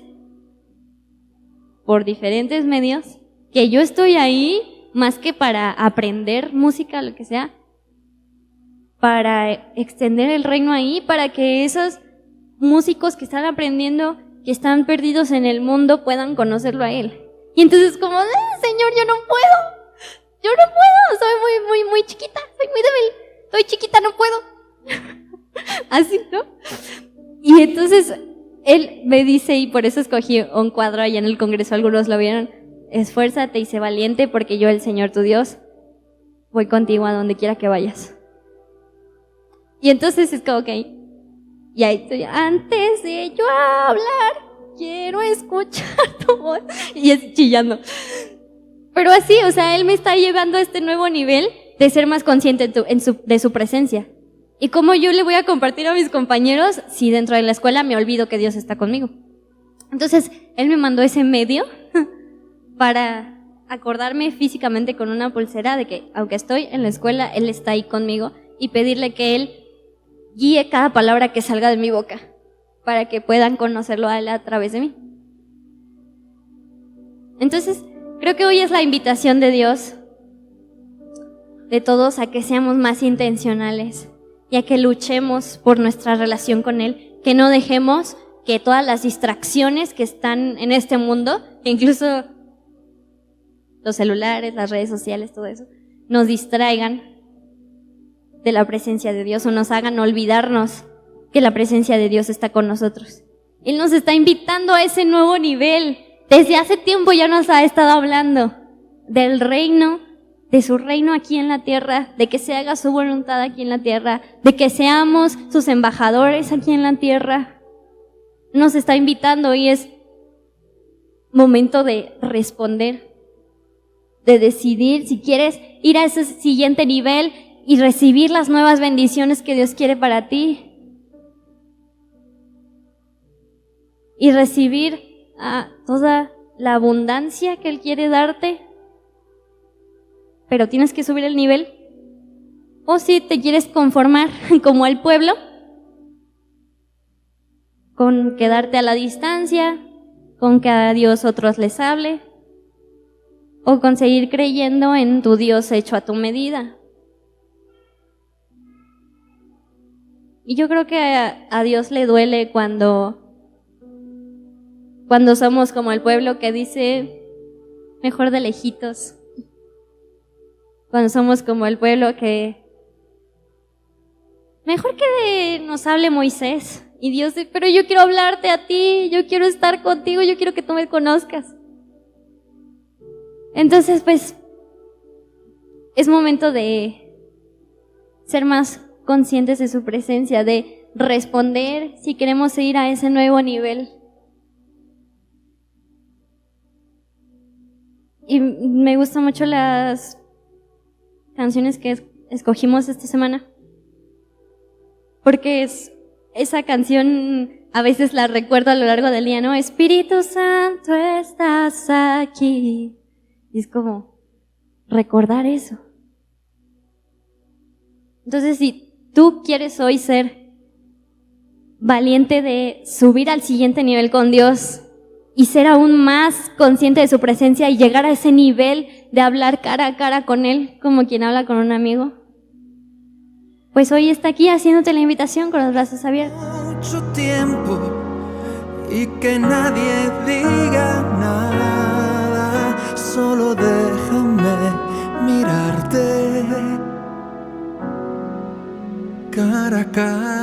por diferentes medios, que yo estoy ahí más que para aprender música, lo que sea, para extender el reino ahí, para que esos músicos que están aprendiendo, que están perdidos en el mundo, puedan conocerlo a Él. Y entonces como, Señor, yo no puedo, soy muy chiquita, soy muy débil, estoy chiquita, no puedo. Así, ¿no? Y entonces Él me dice, y por eso escogí un cuadro allá en el Congreso, algunos lo vieron, esfuérzate y sé valiente porque yo, el Señor tu Dios, voy contigo a donde quiera que vayas. Y entonces es como, ok, y ahí estoy, antes de yo hablar, quiero escuchar tu voz, y es chillando. Pero así, o sea, Él me está llevando a este nuevo nivel de ser más consciente de su presencia. ¿Y cómo yo le voy a compartir a mis compañeros si dentro de la escuela me olvido que Dios está conmigo? Entonces, Él me mandó ese medio para acordarme físicamente con una pulsera de que, aunque estoy en la escuela, Él está ahí conmigo y pedirle que Él guíe cada palabra que salga de mi boca, para que puedan conocerlo a Él a través de mí. Entonces, creo que hoy es la invitación de Dios, de todos, a que seamos más intencionales y a que luchemos por nuestra relación con Él, que no dejemos que todas las distracciones que están en este mundo, incluso los celulares, las redes sociales, todo eso, nos distraigan de la presencia de Dios o nos hagan olvidarnos que la presencia de Dios está con nosotros. Él nos está invitando a ese nuevo nivel. Desde hace tiempo ya nos ha estado hablando del reino, de su reino aquí en la tierra, de que se haga su voluntad aquí en la tierra, de que seamos sus embajadores aquí en la tierra. Nos está invitando y es momento de responder, de decidir si quieres ir a ese siguiente nivel y recibir las nuevas bendiciones que Dios quiere para ti. Y recibir toda la abundancia que Él quiere darte. Pero tienes que subir el nivel. O si te quieres conformar como el pueblo, con quedarte a la distancia, con que a Dios otros les hable, o con seguir creyendo en tu Dios hecho a tu medida. Y yo creo que a Dios le duele cuando somos como el pueblo que dice, mejor de lejitos. Cuando somos como el pueblo que, mejor que nos hable Moisés. Y Dios dice, pero yo quiero hablarte a ti, yo quiero estar contigo, yo quiero que tú me conozcas. Entonces, pues, es momento de ser más conscientes de su presencia, de responder si queremos ir a ese nuevo nivel. Y me gustan mucho las canciones que escogimos esta semana, porque esa canción a veces la recuerdo a lo largo del día, ¿no? Espíritu Santo, estás aquí. Y es como recordar eso. Entonces, si tú quieres hoy ser valiente de subir al siguiente nivel con Dios y ser aún más consciente de su presencia y llegar a ese nivel de hablar cara a cara con Él, como quien habla con un amigo, pues hoy está aquí haciéndote la invitación con los brazos abiertos. Mucho tiempo y que nadie diga nada, solo déjame mirarte cara a cara.